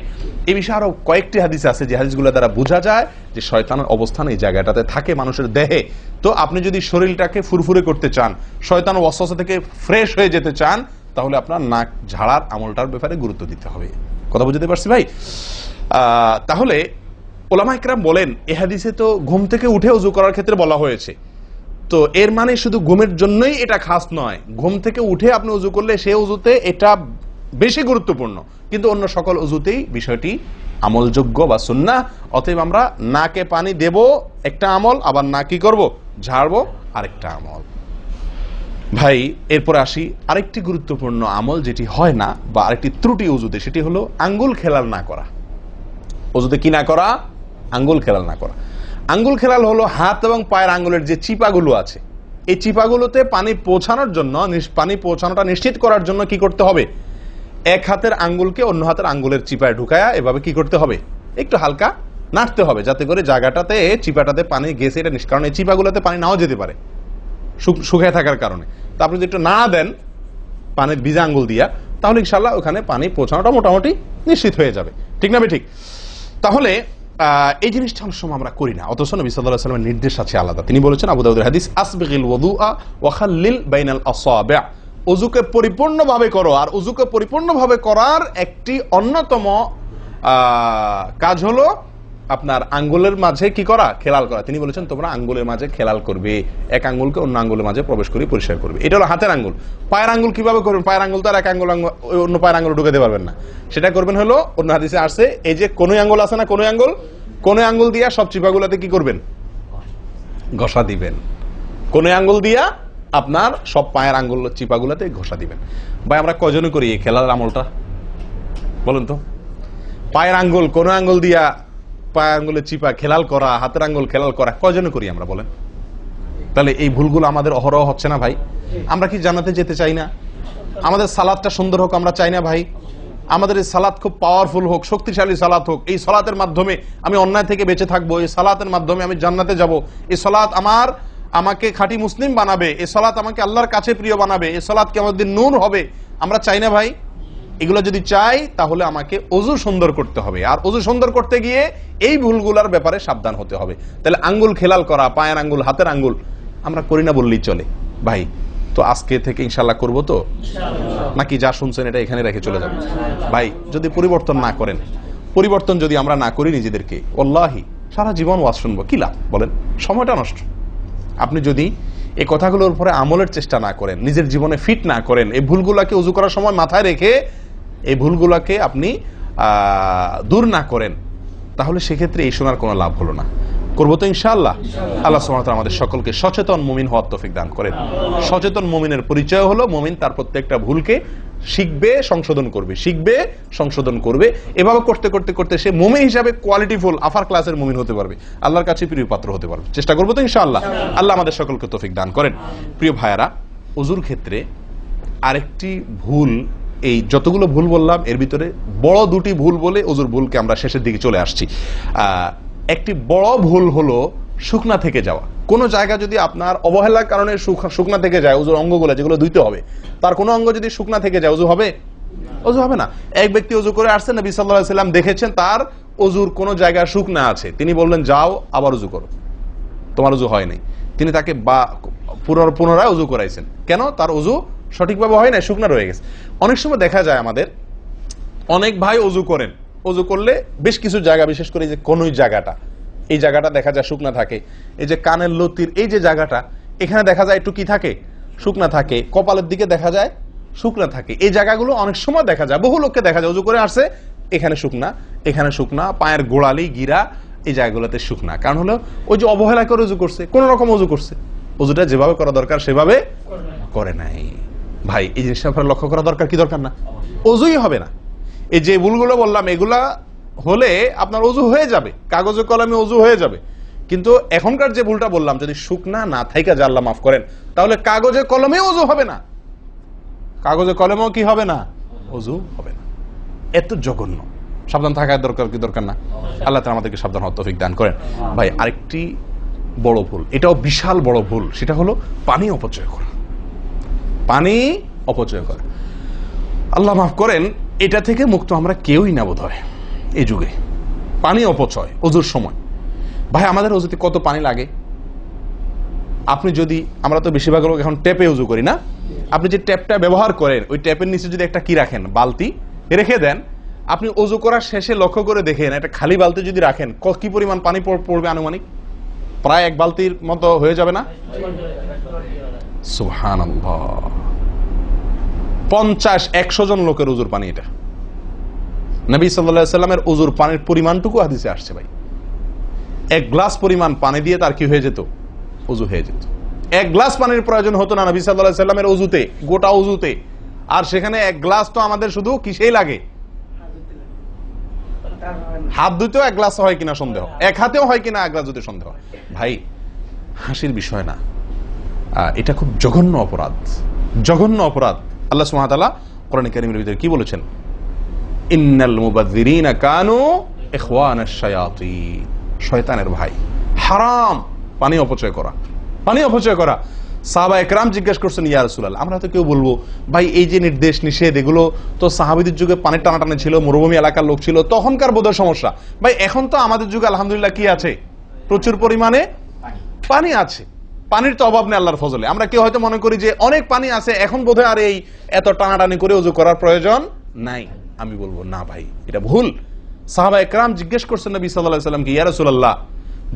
এই বিষয়ে আরো কয়েকটি হাদিস আছে, যে হাদিসগুলো দ্বারা বোঝা যায় যে শয়তানের অবস্থান এই জায়গাটাতে থাকে মানুষের দেহে। তো আপনি যদি শরীরটাকে ফুরফুরে করতে চান, শয়তান ওয়াসওয়াসা থেকে ফ্রেশ হয়ে যেতে চান, তাহলে আপনার নাক ঝাড়ার আমলটার ব্যাপারে গুরুত্ব দিতে হবে। কথা বুঝতে পারছি ভাই? তাহলে উলামা ইকরাম বলেন এই হাদিসে তো ঘুম থেকে উঠে ওযু করার ক্ষেত্রে বলা হয়েছে, তো এর মানে শুধু ঘুমের জন্যই এটা খাস নয়, ঘুম থেকে উঠে আপনি ওযু করলে সে ওযুতে এটা বেশি গুরুত্বপূর্ণ, কিন্তু অন্য সকল ওযুতেই বিষয়টি আমলযোগ্য বা সুন্নাহ। অতএব আমরা নাকে পানি দেব একটা আমল, আবার না কি করব, ঝাড়বো আরেকটা আমল। ভাই এরপরে আসি আরেকটি গুরুত্বপূর্ণ আমল যেটি হয় না, বা আরেকটি ত্রুটি ওযুতে, সেটি হলো আঙ্গুল খেলাল না করা। ওযুতে কি না করা? আঙ্গুল খেলাল না করা। আঙ্গুল খেলাল হলো হাত এবং পায়ের আঙ্গুলের যে চিপাগুলো আছে, এই চিপাগুলোতে পানি পৌঁছানোর জন্য, পানি পৌঁছানোটা নিশ্চিত করার জন্য কি করতে হবে? এক হাতের আঙ্গুলকে অন্য হাতের আঙ্গুলের চিপায় ঢুকায়া এভাবে কি করতে হবে? একটু হালকা নাড়তে হবে, যাতে করে জায়গাটাতে চিপাটাতে পানি গেছে এটা কারণ এই চিপাগুলোতে পানি নাও যেতে পারে শুকিয়ে থাকার কারণে। তা আপনি যদি একটু নাড়া দেন পানির ভিজা আঙ্গুল দিয়া, তাহলে ইনশাআল্লাহ ওখানে পানি পৌঁছানোটা মোটামুটি নিশ্চিত হয়ে যাবে। ঠিক না ঠিক? তাহলে এই জিনিসটা অনেক সময় আমরা করি না, অথচ নবী সাল্লাল্লাহু আলাইহি ওয়াসাল্লামের নির্দেশ আছে আলাদা। তিনি বলেছেন, আবু দাউদের হাদিস, আসবিগিল ওযুআ ওয়া খাল্লিল বাইনাল আসাবি', ওযুকে পরিপূর্ণভাবে করো। আর ওযুকে পরিপূর্ণভাবে করার একটি অন্যতম কাজ হলো আপনার আঙ্গুলের মাঝে কি করা? খেলাল করা। তিনি বলেছেন তোমরা আঙ্গুলের মাঝে খেলাল করবে, এক আঙ্গুলকে অন্য আঙ্গুলের মাঝে প্রবেশ করে পরিষ্কার করবে। এটা হলো হাতের আঙ্গুল। পায়ের আঙ্গুল কিভাবে করবেন? পায়ের আঙ্গুল তো আর এক আঙ্গুল অন্য পায়ের আঙ্গুল ঢুকাতে পারবেন না, সেটা করবেন হলো অন্য হাদিসে আসছে, এই যে কোন আঙ্গুল আছে না, কোন আঙ্গুল দিয়া সব চিপাগুলোতে কি করবেন? ঘষা দিবেন। কোন আঙ্গুল দিয়া আপনার সব পায়ের আঙ্গুল চিপাগুলোতে ঘষা দিবেন। ভাই আমরা কজনে করি এই খেলার আমলটা বলেন তো? পায়ের আঙ্গুল কোন আঙ্গুল দিয়া পায়ের আঙ্গুলের চিপা খেলাল করা, হাতের আঙ্গুল খেলাল করা, কজনে করি আমরা বলেন? তাহলে এই ভুলগুলো আমাদের অহরহ হচ্ছে না ভাই? আমরা কি জান্নাতে যেতে চাই না? আমাদের সালাতটা সুন্দর হোক আমরা চাই না ভাই? আমাদের এই সালাত খুব পাওয়ারফুল হোক, শক্তিশালী সালাত হোক, এই সালাতের মাধ্যমে আমি অন্যায় থেকে বেঁচে থাকবো, এই সালাতের মাধ্যমে আমি জান্নাতে যাব, এই সালাত আমাকে খাঁটি মুসলিম বানাবে, এই সালাত আমাকে আল্লাহর কাছে প্রিয় বানাবে, এই সালাত কি আমাদের নূর হবে, আমরা চাই না ভাই? এগুলো যদি চাই তাহলে আমাকে ওযু সুন্দর করতে হবে, আর ওযু সুন্দর করতে গিয়ে এই ভুলগুলোর ব্যাপারে সাবধান হতে হবে। তাহলে আঙ্গুল খেলাল করা, পায়ের আঙ্গুল, হাতের আঙ্গুল আমরা করি না বললেই চলে ভাই। তো আজকে থেকে ইনশাআল্লাহ করবো তো, নাকি যা শুনছেন এটা এখানে রেখে চলে যাবে? ভাই যদি পরিবর্তন না করেন, পরিবর্তন যদি আমরা না করি নিজেদেরকে, ওয়াল্লাহি সারা জীবন ওয়াজ শুনবো, কি লাভ বলেন? সময়টা নষ্ট। আপনি যদি এই কথাগুলোর উপরে আমলের চেষ্টা না করেন, নিজের জীবনে ফিট না করেন, এই ভুলগুলাকে ওযু করার সময় মাথায় রেখে এই ভুলগুলাকে আপনি দূর না করেন, তাহলে সেক্ষেত্রে এই শোনার কোনো লাভ হলো না। করবো তো ইনশাআল্লাহ। আল্লাহ সুবহানাহু ওয়া তাআলা আমাদের সকলকে সচেতন মুমিন হওয়ার তৌফিক দান করেন। সচেতন মুমিনের পরিচয় হলো মুমিন তার প্রত্যেকটা ভুলকে শিখবে, সংশোধন করবে, শিখবে, সংশোধন করবে। এভাবে করতে করতে করতে সে মুমিন হিসাবে কোয়ালিটিফুল আফার ক্লাসের মুমিন হতে পারবে, আল্লাহর কাছে প্রিয় পাত্র হতে পারবে। চেষ্টা করবো তো ইনশাআল্লাহ। আল্লাহ আমাদের সকলকে তৌফিক দান করেন। প্রিয় ভাইয়ারা, ওযুর ক্ষেত্রে আরেকটি ভুল এই যতগুলো ভুল বললাম এর ভিতরে বড় দুটি ভুল বলে ওজুর ভুলকে আমরা শেষের দিকে চলে আসছি। একটি বড় ভুল হলো শুকনা থেকে যাওয়া। কোনো জায়গা যদি আপনার অবহেলার কারণে শুকনা থেকে যায়, ওজুর অঙ্গগুলো যেগুলো ধুইতে হবে, তার কোনো অঙ্গ যদি শুকনা থেকে যায়, ওজু হবে? ওজু হবে না। এক ব্যক্তি ওজু করে আসছেন, নবী সাল্লাল্লাহু আলাইহি ওয়াসাল্লাম দেখেছেন তার ওজুর কোনো জায়গা শুকনা আছে, তিনি বললেন যাও আবার ওজু করো, তোমার ওজু হয় নাই। তিনি তাকে পুনরায় ওজু করাইছেন। কেন? তার ওজু সঠিকভাবে হয় না, শুকনা রয়ে গেছে। অনেক সময় দেখা যায় আমাদের অনেক ভাই ওজু করেন, ওজু করলে বেশ কিছু জায়গা, বিশেষ করে যে কনুই জায়গাটা, এই জায়গাটা দেখা যায় শুকনা থাকে। এই যে কানের লতির এই যে জায়গাটা, এখানে দেখা যায় একটু কি থাকে, শুকনা থাকে। কপালের দিকে দেখা যায় শুকনা থাকে। এই জায়গাগুলো অনেক সময় দেখা যায়, বহু লোককে দেখা যায় ওজু করে আসছে, এখানে শুকনা, এখানে শুকনা, পায়ের গোড়ালি গিরা এই জায়গাগুলোতে শুকনা। কারণ হলো ওই যে অবহেলা করে ওজু করছে, কোন রকম ওজু করছে, ওজুটা যেভাবে করা দরকার সেভাবে করে নাই। ভাই এই জিনিসটা আপনার লক্ষ্য করা দরকার কি দরকার না? ওজুই হবে না। এই যে ভুলগুলো বললাম এগুলা হলে আপনার ওজু হয়ে যাবে, কাগজে কলমে ওজু হয়ে যাবে। কিন্তু এখনকার যে ভুলটা বললাম, যদি শুকনা না থাইকা যা আল্লাহ মাফ করেন, তাহলে কাগজে কলমে ওজু হবে না, কাগজে কলমেও কি হবে না, ওজু হবে না। এত জঘন্য, সাবধান থাকার দরকার কি দরকার না? আল্লাহ তাআলা আমাদেরকে সাবধান হওয়ার তৌফিক দান করেন। ভাই আরেকটি বড় ভুল, এটাও বিশাল বড় ভুল, সেটা হলো পানি অপচয় করা। পানি অপচয় করা, আল্লাহ মাফ করেন, এটা থেকে মুক্ত আমরা কেউই না বোধ হয় এই যুগে। পানি অপচয় ওজুর সময়। ভাই আমাদের ওজুতে কত পানি লাগে? আপনি যদি, আমরা তো বেশিরভাগ লোক এখন ট্যাপে ওজু করি না, আপনি যে ট্যাপটা ব্যবহার করেন ওই ট্যাপের নিচে যদি একটা কি রাখেন, বালতি রেখে দেন, আপনি ওজু করার শেষে লক্ষ্য করে দেখেন একটা খালি বালতি যদি রাখেন, কি পরিমাণ পানি পড়বে আনুমানিক? প্রায় এক বালতির মতো হয়ে যাবে না? সুবহানাল্লাহ, 50-100 জন লোকের ওজুর পানি এটা। নবী সাল্লাল্লাহু আলাইহি সাল্লামের ওজুর পানির পরিমাণটুকু হাদিসে আসছে ভাই। এক গ্লাস পরিমাণ পানি দিয়ে তার কি হয়ে যেত? ওজু হয়ে যেত। এক গ্লাস পানির প্রয়োজন হতো না নবী সাল্লাল্লাহু আলাইহি সাল্লামের ওজুতে, গোটা ওজুতে। আর সেখানে এক গ্লাস তো আমাদের শুধু কিসেই লাগে? হাত ধুতেও এক গ্লাস হয় কিনা সন্দেহ, এক হাতেও হয় কিনা এক গ্লাস ধুতে সন্দেহ। ভাই হাসির বিষয় না, এটা খুব জঘন্য অপরাধ, জঘন্য অপরাধ। আল্লাহ সুবহানাহু ওয়া তাআলা কোরআনে কারীমের ভিতরে কি বলেছেন? ইন্নাল মুবাযযিরিনা কানু ইখওয়ানাশ শায়াতিন, শয়তানের ভাই। হারাম পানি অপচয় করা, পানি অপচয় করা। সাহাবায়ে কেরাম জিজ্ঞেস করছেন, ইয়া রাসূলুল্লাহ, আমরা তো কেউ বলবো ভাই এই যে নির্দেশ নিষেধ এগুলো তো সাহাবীদের যুগে পানির টানাটানি ছিল, মরুভূমি এলাকার লোক ছিল, তখনকার বোধহয় সমস্যা। ভাই এখন তো আমাদের যুগে আলহামদুলিল্লাহ কি আছে? প্রচুর পরিমাণে পানি আছে, পানির তো অভাব নেই আল্লাহর ফজলে। আমরা কেউ হয়তো মনে করি যে অনেক পানি আছে, এখন বোধহয় আর এই এত টানাটানি করে ওযু করার প্রয়োজন নাই। আমি বলবো না ভাই, এটা ভুল। সাহাবায়ে কেরাম জিজ্ঞেস করছেন নবী সাল্লাল্লাহু আলাইহি ওয়াসাল্লামকে, ইয়া রাসূলুল্লাহ,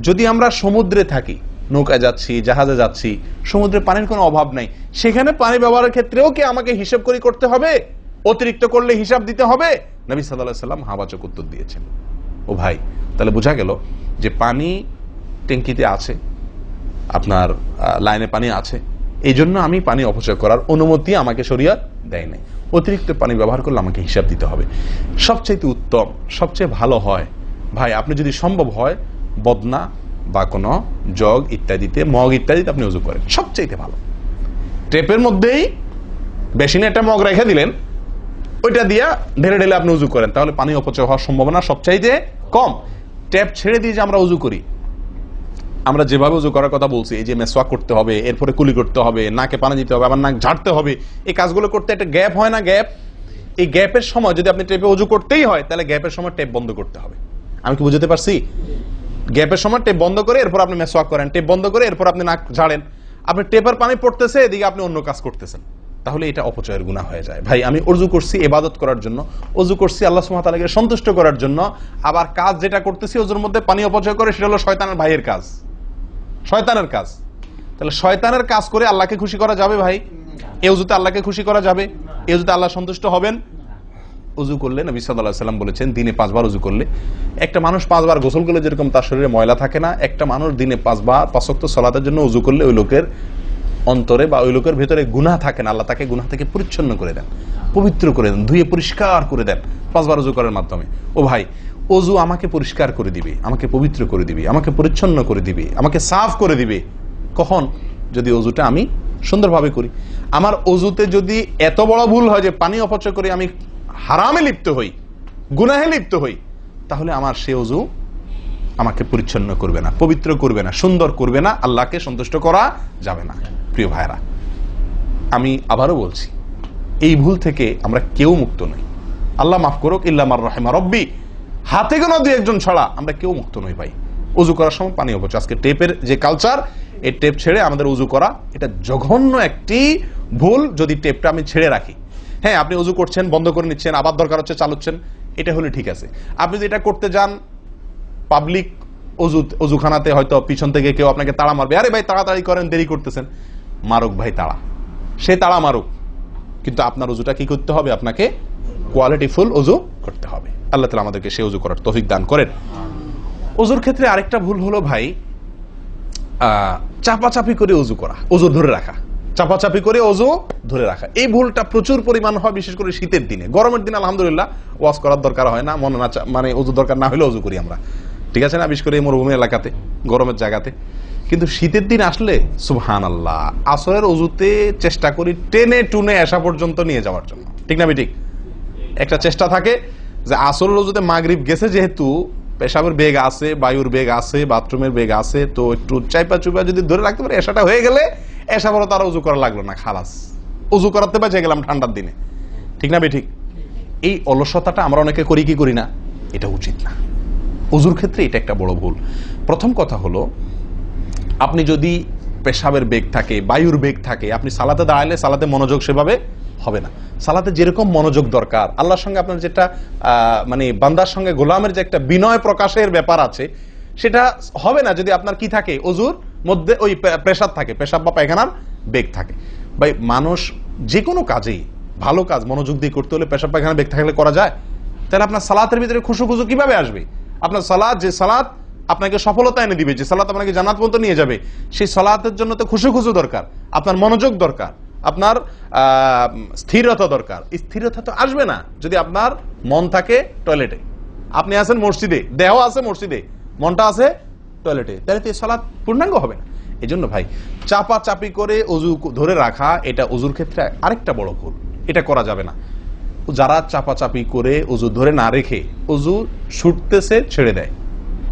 যদি আমরা সমুদ্রে থাকি, নৌকায় যাচ্ছি, জাহাজে যাচ্ছি, সমুদ্রে পানির কোনো অভাব নাই, সেখানে পানি ব্যবহারের ক্ষেত্রেও কি আমাকে হিসাব করে করতে হবে? অতিরিক্ত করলে হিসাব দিতে হবে? নবী সাল্লাল্লাহু আলাইহি ওয়াসাল্লাম হাবাচক উত্তর দিয়েছেন। ও ভাই, তাহলে বোঝা গেল যে পানি ট্যাঙ্কিতে আছে, আপনার লাইনে পানি আছে, এই জন্য আমি পানি অপচয় করার অনুমতি আমাকে শরীয়ত দেয় নাই। অতিরিক্ত পানি ব্যবহার করলে আমাকে হিসাব দিতে হবে। সবচেয়ে উত্তম, সবচেয়ে ভালো হয় ভাই, আপনি যদি সম্ভব হয় বদনা বা কোনো জগ ইত্যাদিতে, মগ ইত্যাদিতে আপনি ওযু করেন, সবচেয়ে ভালো। টেপের মধ্যেই বেসিনে একটা মগ রেখে দিলেন, ওইটা দিয়া ঢেলে ঢেলে আপনি ওযু করেন, তাহলে পানি অপচয় হওয়ার সম্ভাবনা সবচাইতে কম। ট্যাপ ছেড়ে দিয়ে যে আমরা ওযু করি, আমরা যেভাবে ওযু করার কথা বলছি, এই যে মেসওয়াক করতে হবে, এরপরে কুলি করতে হবে, নাকে পানি দিতে হবে, আবার নাক ঝাড়তে হবে, এই কাজগুলো করতে একটা গ্যাপ হয় না? গ্যাপ, এই গ্যাপের সময় যদি আপনি টেপে ওযু করতেই হয়, তাহলে গ্যাপের সময় টেপ বন্ধ করতে হবে। আমি কি বুঝতে পারছি? গ্যাপের সময় টেপ বন্ধ করে এরপর আপনি মেসওয়াক করেন, টেপ বন্ধ করে এরপর আপনি নাক ঝাড়েন। আপনি টেপের পানি পড়তেছে, এদিকে আপনি অন্য কাজ করতেছেন, তাহলে এটা অপচয়ের গুনাহ হয়ে যায়। ভাই আমি ওযু করছি ইবাদত করার জন্য, ওযু করছি আল্লাহ সুবহানাহু ওয়া তাআলাকে সন্তুষ্ট করার জন্য, আবার কাজ যেটা করতেছি ওযুর মধ্যে পানি অপচয় করে, সেটা হলো শয়তানের ভাইয়ের কাজ, শয়তানের কাজ। তাহলে শয়তানের কাজ করে আল্লাহকে খুশি করা যাবে ভাই? এই ওযুতে আল্লাহকে খুশি করা যাবে? এই ওযুতে আল্লাহ সন্তুষ্ট হবেন? ওযু করলে নবী সাল্লাল্লাহু আলাইহি ওয়াসাল্লাম বলেছেন, দিনে 5 বার ওযু করলে, একটা মানুষ 5 বার গোসল করলে যেরকম তার শরীরে ময়লা থাকে না, একটা মানুষ দিনে 5 বার 5 ওয়াক্ত সালাতের জন্য ওযু করলে ওই লোকের অন্তরে বা ওই লোকের ভেতরে গুনাহ থাকে না, আল্লাহ তাকে গুনাহ থেকে পরিচ্ছন্ন করে দেন, পবিত্র করে দেন, ধুয়ে পরিষ্কার করে দেন 5 বার ওযু করার মাধ্যমে। ও ভাই, ওযু আমাকে পরিষ্কার করে দিবে, আমাকে পবিত্র করে দিবে, আমাকে পরিচ্ছন্ন করে দিবে, আমাকে সাফ করে দিবে। কখন? যদি ওযুটা আমি সুন্দরভাবে করি। আমার অজুতে যদি এত বড় ভুল হয় যে পানি অপচয় করে আমি হারামে লিপ্ত হই, গুনাহে লিপ্ত হই, তাহলে আমার সে অজু আমাকে পরিচ্ছন্ন করবে না, পবিত্র করবে না, সুন্দর করবে না, আল্লাহকে সন্তুষ্ট করা যাবে না। প্রিয় ভাইরা, আমি আবারও বলছি, এই ভুল থেকে আমরা কেউ মুক্ত নই। আল্লাহ মাফ করুক, ইল্লা মার রাহিমা রব্বি, হাতে গোনা দুই একজন ছাড়া আমরা কেউ মুক্ত নই ভাই। উজু করার সময় পানি অপচয়, আজকে টেপের যে কালচার, এই টেপ ছেড়ে আমাদের উজু করা, এটা জঘন্য একটি ভুল। যদি টেপটা আমি ছেড়ে রাখি, হ্যাঁ আপনি উজু করছেন, বন্ধ করে নিচ্ছেন, আবার দরকার হচ্ছে চালাচ্ছেন, এটা হলে ঠিক আছে। আপনি যদি এটা করতে যান পাবলিক অজুখানাতে, হয়তো পিছন থেকে কেউ আপনাকে তাড়া মারবে, আরে ভাই তাড়াতাড়ি করেন, দেরি করতেছেন, মারুক ভাই তাড়া, সে তাড়া মারুক, কিন্তু আপনার উজুটা কি করতে হবে? আপনাকে কোয়ালিটিফুল উজু করতে হবে। আল্লাহ তাআলা আমাদেরকে সে উজু করার তৌফিক দান করেন। উজুর ক্ষেত্রে আরেকটা ভুল হলো ভাই, চাপাচাপি করে উজু করা, উজু ধরে রাখা, চাপাচাপি করে উজু ধরে রাখা, এই ভুলটা প্রচুর পরিমাণ হয়, বিশেষ করে শীতের দিনে। গরমের দিনে আলহামদুলিল্লাহ ওয়াজ করার দরকার হয় না, মনে না মানে উজু দরকার না হলে উজু করি আমরা, ঠিক আছে না, বিশেষ করে এই মরুভূমি এলাকাতে, গরমের জায়গাতে। কিন্তু শীতের দিন আসলে সুবহানাল্লাহ, আসরের উজুতে চেষ্টা করি টেনে টুনে আসা পর্যন্ত নিয়ে যাওয়ার জন্য, ঠিক না ঠিক? একটা চেষ্টা থাকে যে আসরের উজুতে মাগরিব গেছে, যেহেতু পেশাবের বেগ আছে, বায়ুর বেগ আছে, বাথরুমের বেগ আছে, তো একটু চাইপা চুপা যদি ধরে রাখতে পারি, এসাটা হয়ে গেলে এসা বড় তারা উজু করা লাগলো না, খালাস, উজু করাতে বেঁচে গেলাম ঠান্ডার দিনে, ঠিক না ঠিক? এই অলসতাটা আমরা অনেকে করি কি করি না, এটা উচিত না। উজুর ক্ষেত্রে এটা একটা বড় ভুল। প্রথম কথা হলো, আপনি যদি পেশাবের বেগ থাকে, বায়ুর বেগ থাকে, আপনি সালাতে দাঁড়ালে সালাতে মনোযোগ সেভাবে হবে না। সালাতে যেরকম মনোযোগ দরকার, আল্লাহর সঙ্গে আপনার যেটা মানে বান্দার সঙ্গে গোলামের যে একটা বিনয় প্রকাশের ব্যাপার আছে, সেটা হবে না যদি আপনার কি থাকে, অজুর মধ্যে ওই প্রেসার থাকে, পেশাব বা পায়খানার বেগ থাকে। ভাই মানুষ যে কোনো কাজেই, ভালো কাজ মনোযোগ দিয়ে করতে হলে পেশাব পায়খানার বেগ থাকলে করা যায়? তাহলে আপনার সালাতের ভিতরে খুশু খুশু কিভাবে আসবে? আপনার সালাত, যে সালাত আপনাকে সফলতা এনে দিবে, যে সালাত আপনাকে জান্নাত পর্যন্ত নিয়ে যাবে, সেই সালাতের জন্য তো খুশু খুশু দরকার, আপনার মনোযোগ দরকার, আপনার স্থিরতা দরকার। স্থিরতা তো আসবে না যদি আপনার মন থাকে টয়লেটে। আপনি আছেন মসজিদে, দেহ আছে মসজিদে, মনটা আছে টয়লেটে, তাহলে তো এই সালাত পূর্ণাঙ্গ হবে না। এই জন্য ভাই চাপা চাপি করে অজু ধরে রাখা, এটা অজুর ক্ষেত্রে আরেকটা বড় ভুল, এটা করা যাবে না। যারা চাপাচাপি করে অজু ধরে না রেখে অজু ছুটতেছে, ছেড়ে দেয়,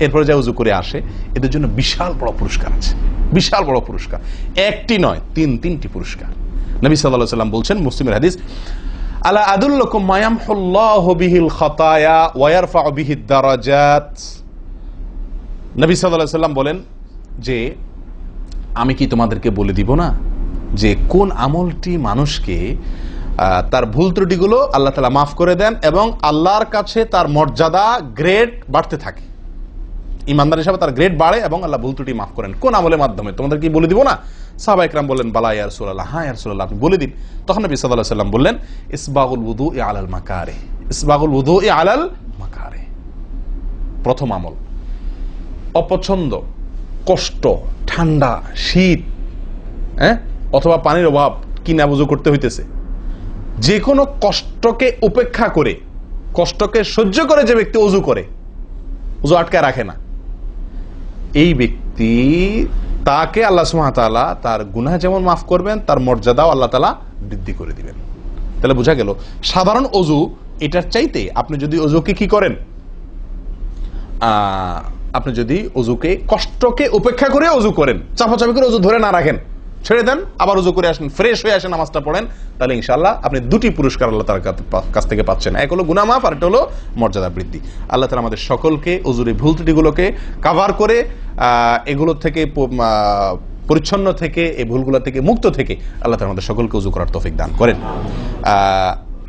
এরপরে যা উজু করে আসে, এদের জন্য বিশাল বড় পুরস্কার আছে, বিশাল বড় পুরস্কার, একটি নয়, তিনটি পুরস্কার। নবী সাল্লাল্লাহু আলাইহি ওয়াসাল্লাম বলছেন, মুসলিমের হাদিস, আলা আদুল্লুকুম মা ইয়ামহুল্লাহু বিহিল খাতায়া ওয়া ইয়ারফাউ বিহিদ দারাজাত। নবী সাল্লাল্লাহু আলাইহি ওয়াসাল্লাম বলেন যে, আমি কি তোমাদেরকে বলে দিব না যে কোন আমলটি মানুষকে তার ভুল ত্রুটিগুলো আল্লাহ তাআলা মাফ করে দেন এবং আল্লাহর কাছে তার মর্যাদা, গ্রেড বাড়তে থাকে, ইমানদার হিসাবে তার গ্রেড বাড়ে এবং আল্লাহ ভুল ত্রুটি মাফ করেন। কোন আমলের মাধ্যমে? তোমাদের কি বলে দিব না? সাহাবা ইকরাম বললেন, বালা ইয়া রাসূলুল্লাহ, হ্যাঁ ইয়া রাসূলুল্লাহ, আপনি বলে দিন। তখন নবী সাল্লাল্লাহু আলাইহি ওয়াসাল্লাম বললেন, ইসবাগুল wudu'i আলাল মাকারিহ, ইসবাগুল wudu'i আলাল মাকারিহ। প্রথম আমল, অপছন্দ, কষ্ট, ঠান্ডা, শীত, অথবা পানির অভাব, কিনা বুঝু করতে হইতেছে, যে কোনো কষ্টকে উপেক্ষা করে, কষ্টকে সহ্য করে যে ব্যক্তি ওযু করে, ওযু আটকায় রাখে না, এই ব্যক্তি, তাকে আল্লাহ সুবহানাহু ওয়া তাআলা তার গুনাহ যেমন মাফ করবেন, তার মর্যাদাও আল্লাহ তাআলা বৃদ্ধি করে দিবেন। তাহলে বোঝা গেল, সাধারণ ওযু এটার চাইতে আপনি যদি ওযুকে কি করেন, আপনি যদি ওযুকে, কষ্টকে উপেক্ষা করে ওযু করেন, চাপাচাপি করে ওযু ধরে না রাখেন, ছেড়ে দেন, আবার ওযু করে আসেন, ফ্রেশ হয়ে আসেন, নামাজটা পড়েন, তাহলে ইনশাআল্লাহ আপনি দুটি পুরস্কার আল্লাহ তাআলার কাছ থেকে পাচ্ছেন। এক হলো গুনাহ মাফ, আর একটা হলো মর্যাদা বৃদ্ধি। আল্লাহ তাআলা আমাদের সকলকে ওযুর ভুল ত্রুটিগুলোকে কভার করে এগুলো থেকে পরিচ্ছন্ন থেকে, এই ভুলগুলো থেকে মুক্ত থেকে আল্লাহ তাআলা আমাদের সকলকে ওযু করার তৌফিক দান করেন।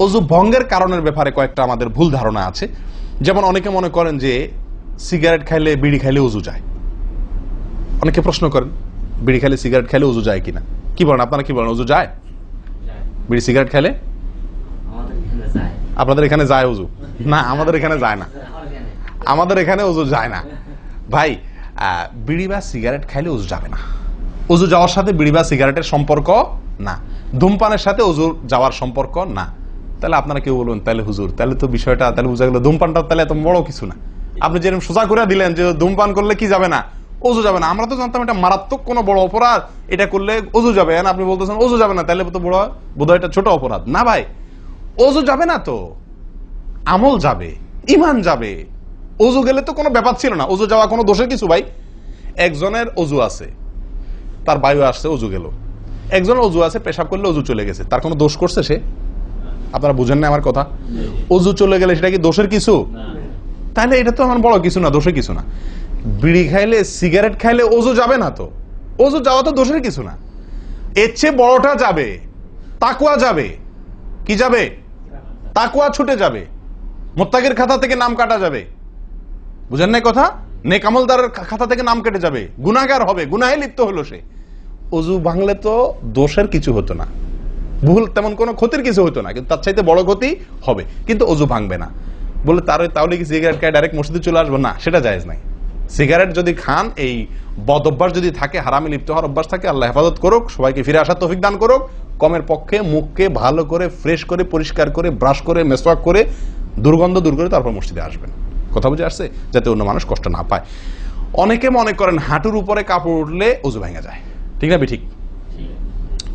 ওযু ভঙ্গের কারণের ব্যাপারে কয়েকটা আমাদের ভুল ধারণা আছে। যেমন অনেকে মনে করেন যে সিগারেট খাইলে, বিড়ি খাইলে ওযু যায়। অনেকে প্রশ্ন করেন, বিড়ি খাইলে, সিগারেট খাইলে ওযু যায় কিনা? কি বলেন আপনারা, কি বলেন, ওযু যায়? বিড়ি সিগারেট খাইলে? আপনাদের এখানে যায় ওযু? না, আমাদের এখানে যায় না, আমাদের এখানে ওযু যায় না ভাই। বিড়ি বা সিগারেট খাইলে ওযু যাবে না। ওযু যাওয়ার সাথে বিড়ি বা সিগারেটের সম্পর্ক না, ধূমপানের সাথে ওযু যাওয়ার সম্পর্ক না। তাহলে আপনারা কেউ বলবেন, তাহলে হুজুর, তাহলে তো বিষয়টা, তাহলে বোঝা গেল ধূমপানটা তাহলে এত বড় কিছু না। আপনি যেরকম সোজা করে দিলেন যে ধূমপান করলে কি যাবে না, ওযু যাবে না। আমরা তো জানতাম এটা মারাত্মক কোনো বড় অপরাধ, এটা করলে ওযু যাবে, আপনি বলতেছেন ওযু যাবে না, তাহলে তো বোধহয় এটা ছোট অপরাধ। না ভাই, ওযু যাবে না তো আমল যাবে, ঈমান যাবে। ওযু গেলে তো কোনো ব্যাপার ছিল না, ওযু যাওয়া কোনো দোষের কিছু ভাই। একজনের ওযু আছে, তার বায়ু আসছে, ওযু গেল। একজনের ওযু আছে, পেশাব করলে ওযু চলে গেছে, তার কোনো দোষ করছে সে? আপনারা বুঝেন না আমার কথা? ওযু চলে গেলে সেটা কি দোষের কিছু? তাহলে এটা তো আমার বড় কিছু না, দোষের কিছু না। বিড়ি খাইলে, সিগারেট খাইলে ওযু যাবে না তো, ওযু যাওয়া তো দোষের কিছু না। এর চেয়ে বড়টা যাবে, তাকওয়া যাবে। কি যাবে? তাকওয়া ছুটে যাবে, মুত্তাকির খাতা থেকে নাম কাটা যাবে। বুঝেন না কথা? নেক আমলদারের খাতা থেকে নাম কেটে যাবে, গুনাহগার হবে, গুনাহে লিপ্ত হলো সে। ওযু ভাঙলে তো দোষের কিছু হতো না, ভুল তেমন কোনো ক্ষতির কিছু হতো না, কিন্তু তার চাইতে বড় ক্ষতি হবে। কিন্তু ওযু ভাঙবে না বলে তাহলে কি সিগারেট খায় ডাইরেক্ট মসজিদে চলে আসবো? না, সেটা জায়েজ নাই। সিগারেট যদি খান, এই বদ অভ্যাস যদি থাকে, হারামে লিপ্ত হওয়ার অভ্যাস থাকে, আল্লাহ হেফাজত করুক, সবাইকে ফিরে আসার তৌফিক দান করুক। কমের পক্ষে মুখকে ভালো করে ফ্রেশ করে পরিষ্কার করে ব্রাশ করে মেসওয়াক করে দুর্গন্ধ দূর করে তারপর মসজিদে আসবেন। কথা বুঝে আসছে? যাতে অন্য মানুষ কষ্ট না পায়। অনেকে মনে করেন হাঁটুর উপরে কাপড় উঠলে ওযু ভেঙে যায়, ঠিক না? ঠিক।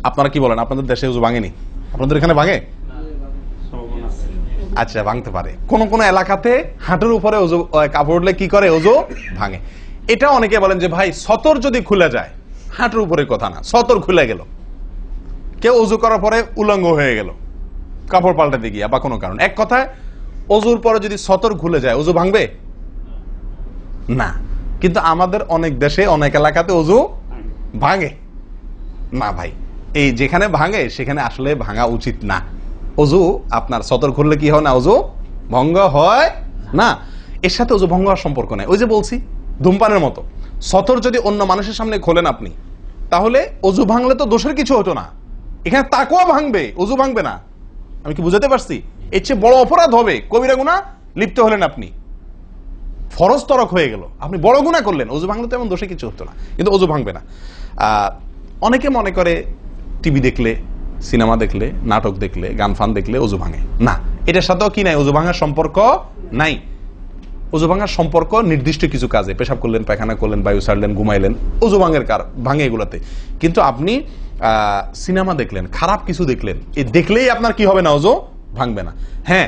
আপনারা কি বলেন? আপনাদের দেশে ওযু ভাঙেনি? আপনাদের এখানে ভাঙে? আচ্ছা, ভাঙতে পারে। কোন কোন এলাকাতে হাঁটুর উপরে ওযু কাপড় উঠলে কি করে? ওযু ভাঙে। এটা অনেকে বলেন যে ভাই সতর যদি খুলে যায়, হাঁটুর উপরে কথা না, সতর খুলে গেল, কেউ ওযু করার পরে উলঙ্গ হয়ে গেল কাপড় পাল্টাতে গিয়া বা কোনো কারণ, এক কথায় ওযুর পরে যদি সতর খুলে যায় ওযু ভাঙবে না। কিন্তু আমাদের অনেক দেশে অনেক এলাকাতে ওযু ভাঙে না ভাই। এই যেখানে ভাঙে সেখানে আসলে ভাঙা উচিত না। ওযু আপনার সতর খুললে কি হয় না? ওযু ভঙ্গ হয় না। এর সাথে ওযু ভঙ্গ হওয়ার সম্পর্ক নেই। ওই যে বলছি, ধূমপানের মতো। সতর যদি অন্য মানুষের সামনে খোলেন আপনি, তাহলে ওযু ভাঙলে তো দোষের কিছু হতো না। এখানে তাকওয়া ভাঙবে, ওযু ভাঙবে না। আমি কি বুঝাতে পারছি? এর চেয়ে বড় অপরাধ হবে, কবিরা গুনাহ লিপ্ত হলেন আপনি, ফরজ তরক হয়ে গেল, আপনি বড় গুনাহ করলেন। ওযু ভাঙলে তো এমন দোষে কিছু হতো না, কিন্তু ওযু ভাঙবে না। অনেকে মনে করে টিভি দেখলে, সিনেমা দেখলে, নাটক দেখলে, গান ফান দেখলে ওযু ভাঙে না। এটার সাথেও কি নাই? ওযু ভাঙার সম্পর্ক নাই। ওযু ভাঙার সম্পর্ক নির্দিষ্ট কিছু কাজে, পেশাব করলেন, পায়খানা করলেন, বায়ু ছাড়লেন, ঘুমাইলেন, ওযু ভাঙে এগুলাতে। কিন্তু আপনি সিনেমা দেখলেন, খারাপ কিছু দেখলেন, এই দেখলেই আপনার কি হবে না? ওযু ভাঙবে না। হ্যাঁ,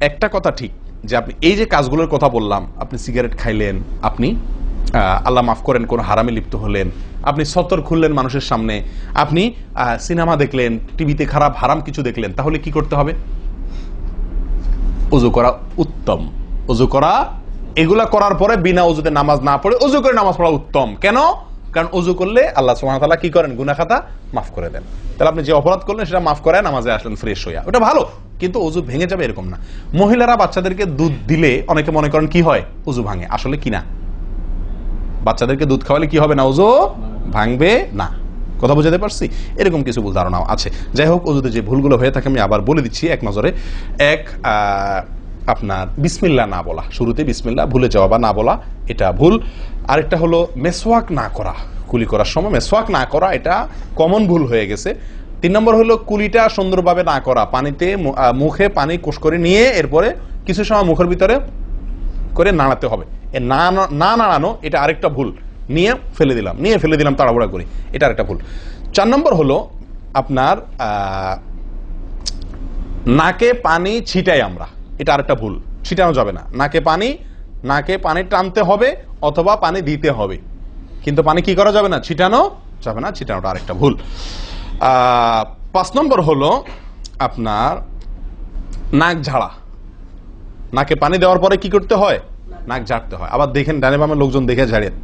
একটা কথা ঠিক যে আপনি এই যে কাজগুলোর কথা বললাম, আপনি সিগারেট খাইলেন, আপনি আল্লাহ মাফ করেন কোন হারামে লিপ্ত হলেন, আপনি সতর খুললেন মানুষের সামনে, আপনি সিনেমা দেখলেন, টিভিতে খারাপ হারাম কিছু দেখলেন, তাহলে কি করতে হবে? ওযু করা উত্তম। ওযু করা, এগুলা করার পরে বিনা ওযুতে নামাজ না পড়ে ওযু করে নামাজ পড়া উত্তম। কেন? কারণ ওযু করলে আল্লাহ সুবহানাহু ওয়া তাআলা কি করেন? গুনাহ খাতা মাফ করে দেন। তাহলে আপনি যে অপরাধ করলেন সেটা মাফ করে নামাজে আসলেন ফ্রেশ হইয়া, ওটা ভালো। কিন্তু ওযু ভেঙে যাবে এরকম না। মহিলারা বাচ্চাদেরকে দুধ দিলে অনেকে মনে করেন কি হয়? ওযু ভাঙে। আসলে কি না, বাচ্চাদেরকে দুধ খাওয়ালে কি হবে না? ওযু ভাঙবে না। কথা বুঝাতে পারছি? এরকম কিছু ভুল ধারণাও আছে। যাই হোক, ওযুতে যে ভুলগুলো হয়ে থাকে আমি আবার বলে দিচ্ছি এক নজরে। এক, আপনার বিসমিল্লাহ না বলা, শুরুতে বিসমিল্লাহ ভুলে যাওয়া বা না বলা, এটা ভুল। আরেকটা হলো মেসওয়াক না করা, কুলি করার সময় মেসওয়াক না করা, এটা কমন ভুল হয়ে গেছে। 3 নম্বর হলো কুলিটা সুন্দরভাবে না করা, পানিতে মুখে পানি কোষ করে নিয়ে এরপরে কিছু সময় মুখের ভিতরে করে নাড়াতে হবে। না নাড়ানো, এটা আরেকটা ভুল। নিয়ে ফেলে দিলাম তাড়াহুড়া করে, এটা আরেকটা ভুল। 4 নম্বর হলো আপনার নাকে পানি ছিটাই আমরা, এটা আরেকটা ভুল। ছিটানো যাবে না। নাকে পানি টানতে হবে অথবা পানি দিতে হবে, কিন্তু পানি কি করা যাবে না? ছিটানো যাবে না। ছিটানোটা আরেকটা ভুল। 5 নম্বর হলো আপনার নাক ঝাড়া। নাকে পানি দেওয়ার পরে কি করতে হয়? নাক ঝাড়তে হয়। আবার দেখেন ডানে বামে লোকজন দেখে ঝাড়েন,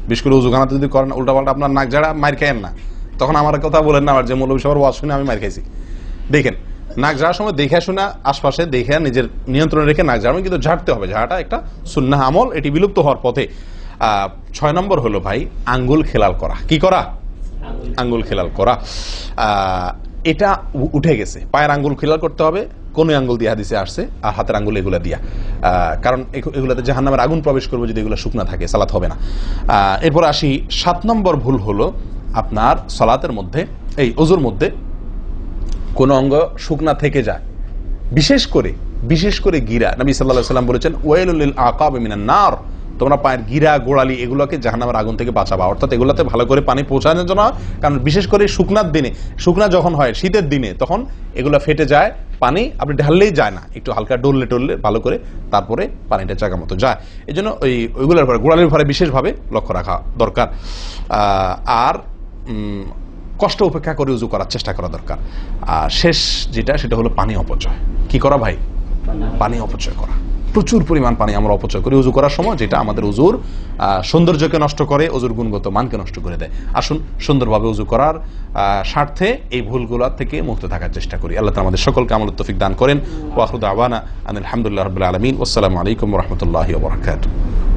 বিশেষ করে উজুখানাতে যদি করেন উল্টাপাল্টা আপনার নাক ঝাড়া, মার খায়েন না। তখন আমার কথা বলেন না, আমার যে মৌলভী সবার ওয়াজ শুনে আমি মার খাইছি। দেখেন, নাক ঝাড়ার সময় দেখে শোনা, আশপাশে দেখে নিজের নিয়ন্ত্রণে রেখে নাক ঝাড়াবেন, কিন্তু ঝাড়তে হবে। ঝাড়াটা একটা সুন্নাহ আমল, এটি বিলুপ্ত হওয়ার পথে। 6 নম্বর হলো ভাই আঙ্গুল খেলাল করা। কি করা? আঙ্গুল খেলাল করা। এটা উঠে গেছে। পায়ের আঙ্গুল খেলাল করতে হবে, কোন আঙ্গুল দিয়ে হাদিসে আসছে, আর হাতের আঙ্গুল এগুলা দিয়া, কারণ এগুলাতে জাহান্নামের আগুন প্রবেশ করবে যদি এগুলো শুকনা থাকে, সালাত হবে না। এরপর আসি 7 নম্বর ভুল হলো আপনার সালাতের মধ্যে, এই ওযুর মধ্যে কোন অঙ্গ শুকনা থেকে যায়, বিশেষ করে গিরা। নবী সাল্লাল্লাহু আলাইহি ওয়াসাল্লাম বলেছেন ওয়াইলুল লিল আকাব মিনান নার, তোমরা পায়ের গিরা গোড়ালি এগুলোকে জাহান্নামের আগুন থেকে বাঁচাবা, অর্থাৎ এগুলোতে ভালো করে পানি পৌঁছানোর জন্য। কারণ বিশেষ করে শুকনার দিনে, শুকনা যখন হয় শীতের দিনে, তখন এগুলো ফেটে যায়, পানি আপনি ঢাললেই যায় না, একটু হালকা ডললে টললে ভালো করে তারপরে পানিটা জায়গা মতো যায়। এই জন্য ওইগুলোর পরে গোড়ালির পরে বিশেষভাবে লক্ষ্য রাখা দরকার। আর কষ্ট উপেক্ষা করে উজু করার চেষ্টা করা দরকার। আর শেষ যেটা, সেটা হলো পানি অপচয়। কি করা ভাই? পানি অপচয় করা। প্রচুর পরিমাণ পানি আমরা অপচয় করি উজু করার সময়, যেটা আমাদের উজুর সৌন্দর্যকে নষ্ট করে, উজুর গুণগত মানকে নষ্ট করে দেয়। আসুন সুন্দরভাবে উজু করার স্বার্থে এই ভুলগুলো থেকে মুক্ত থাকার চেষ্টা করি। আল্লাহ তাআলা আমাদের সকলকে আমলের তৌফিক দান করেন। ওয়া আখিরু দাওয়ানা আনিল হামদুলিল্লাহি রাব্বিল আলামিন। আসসালামু আলাইকুম ওয়া রাহমাতুল্লাহি ওয়া বারাকাতুহু।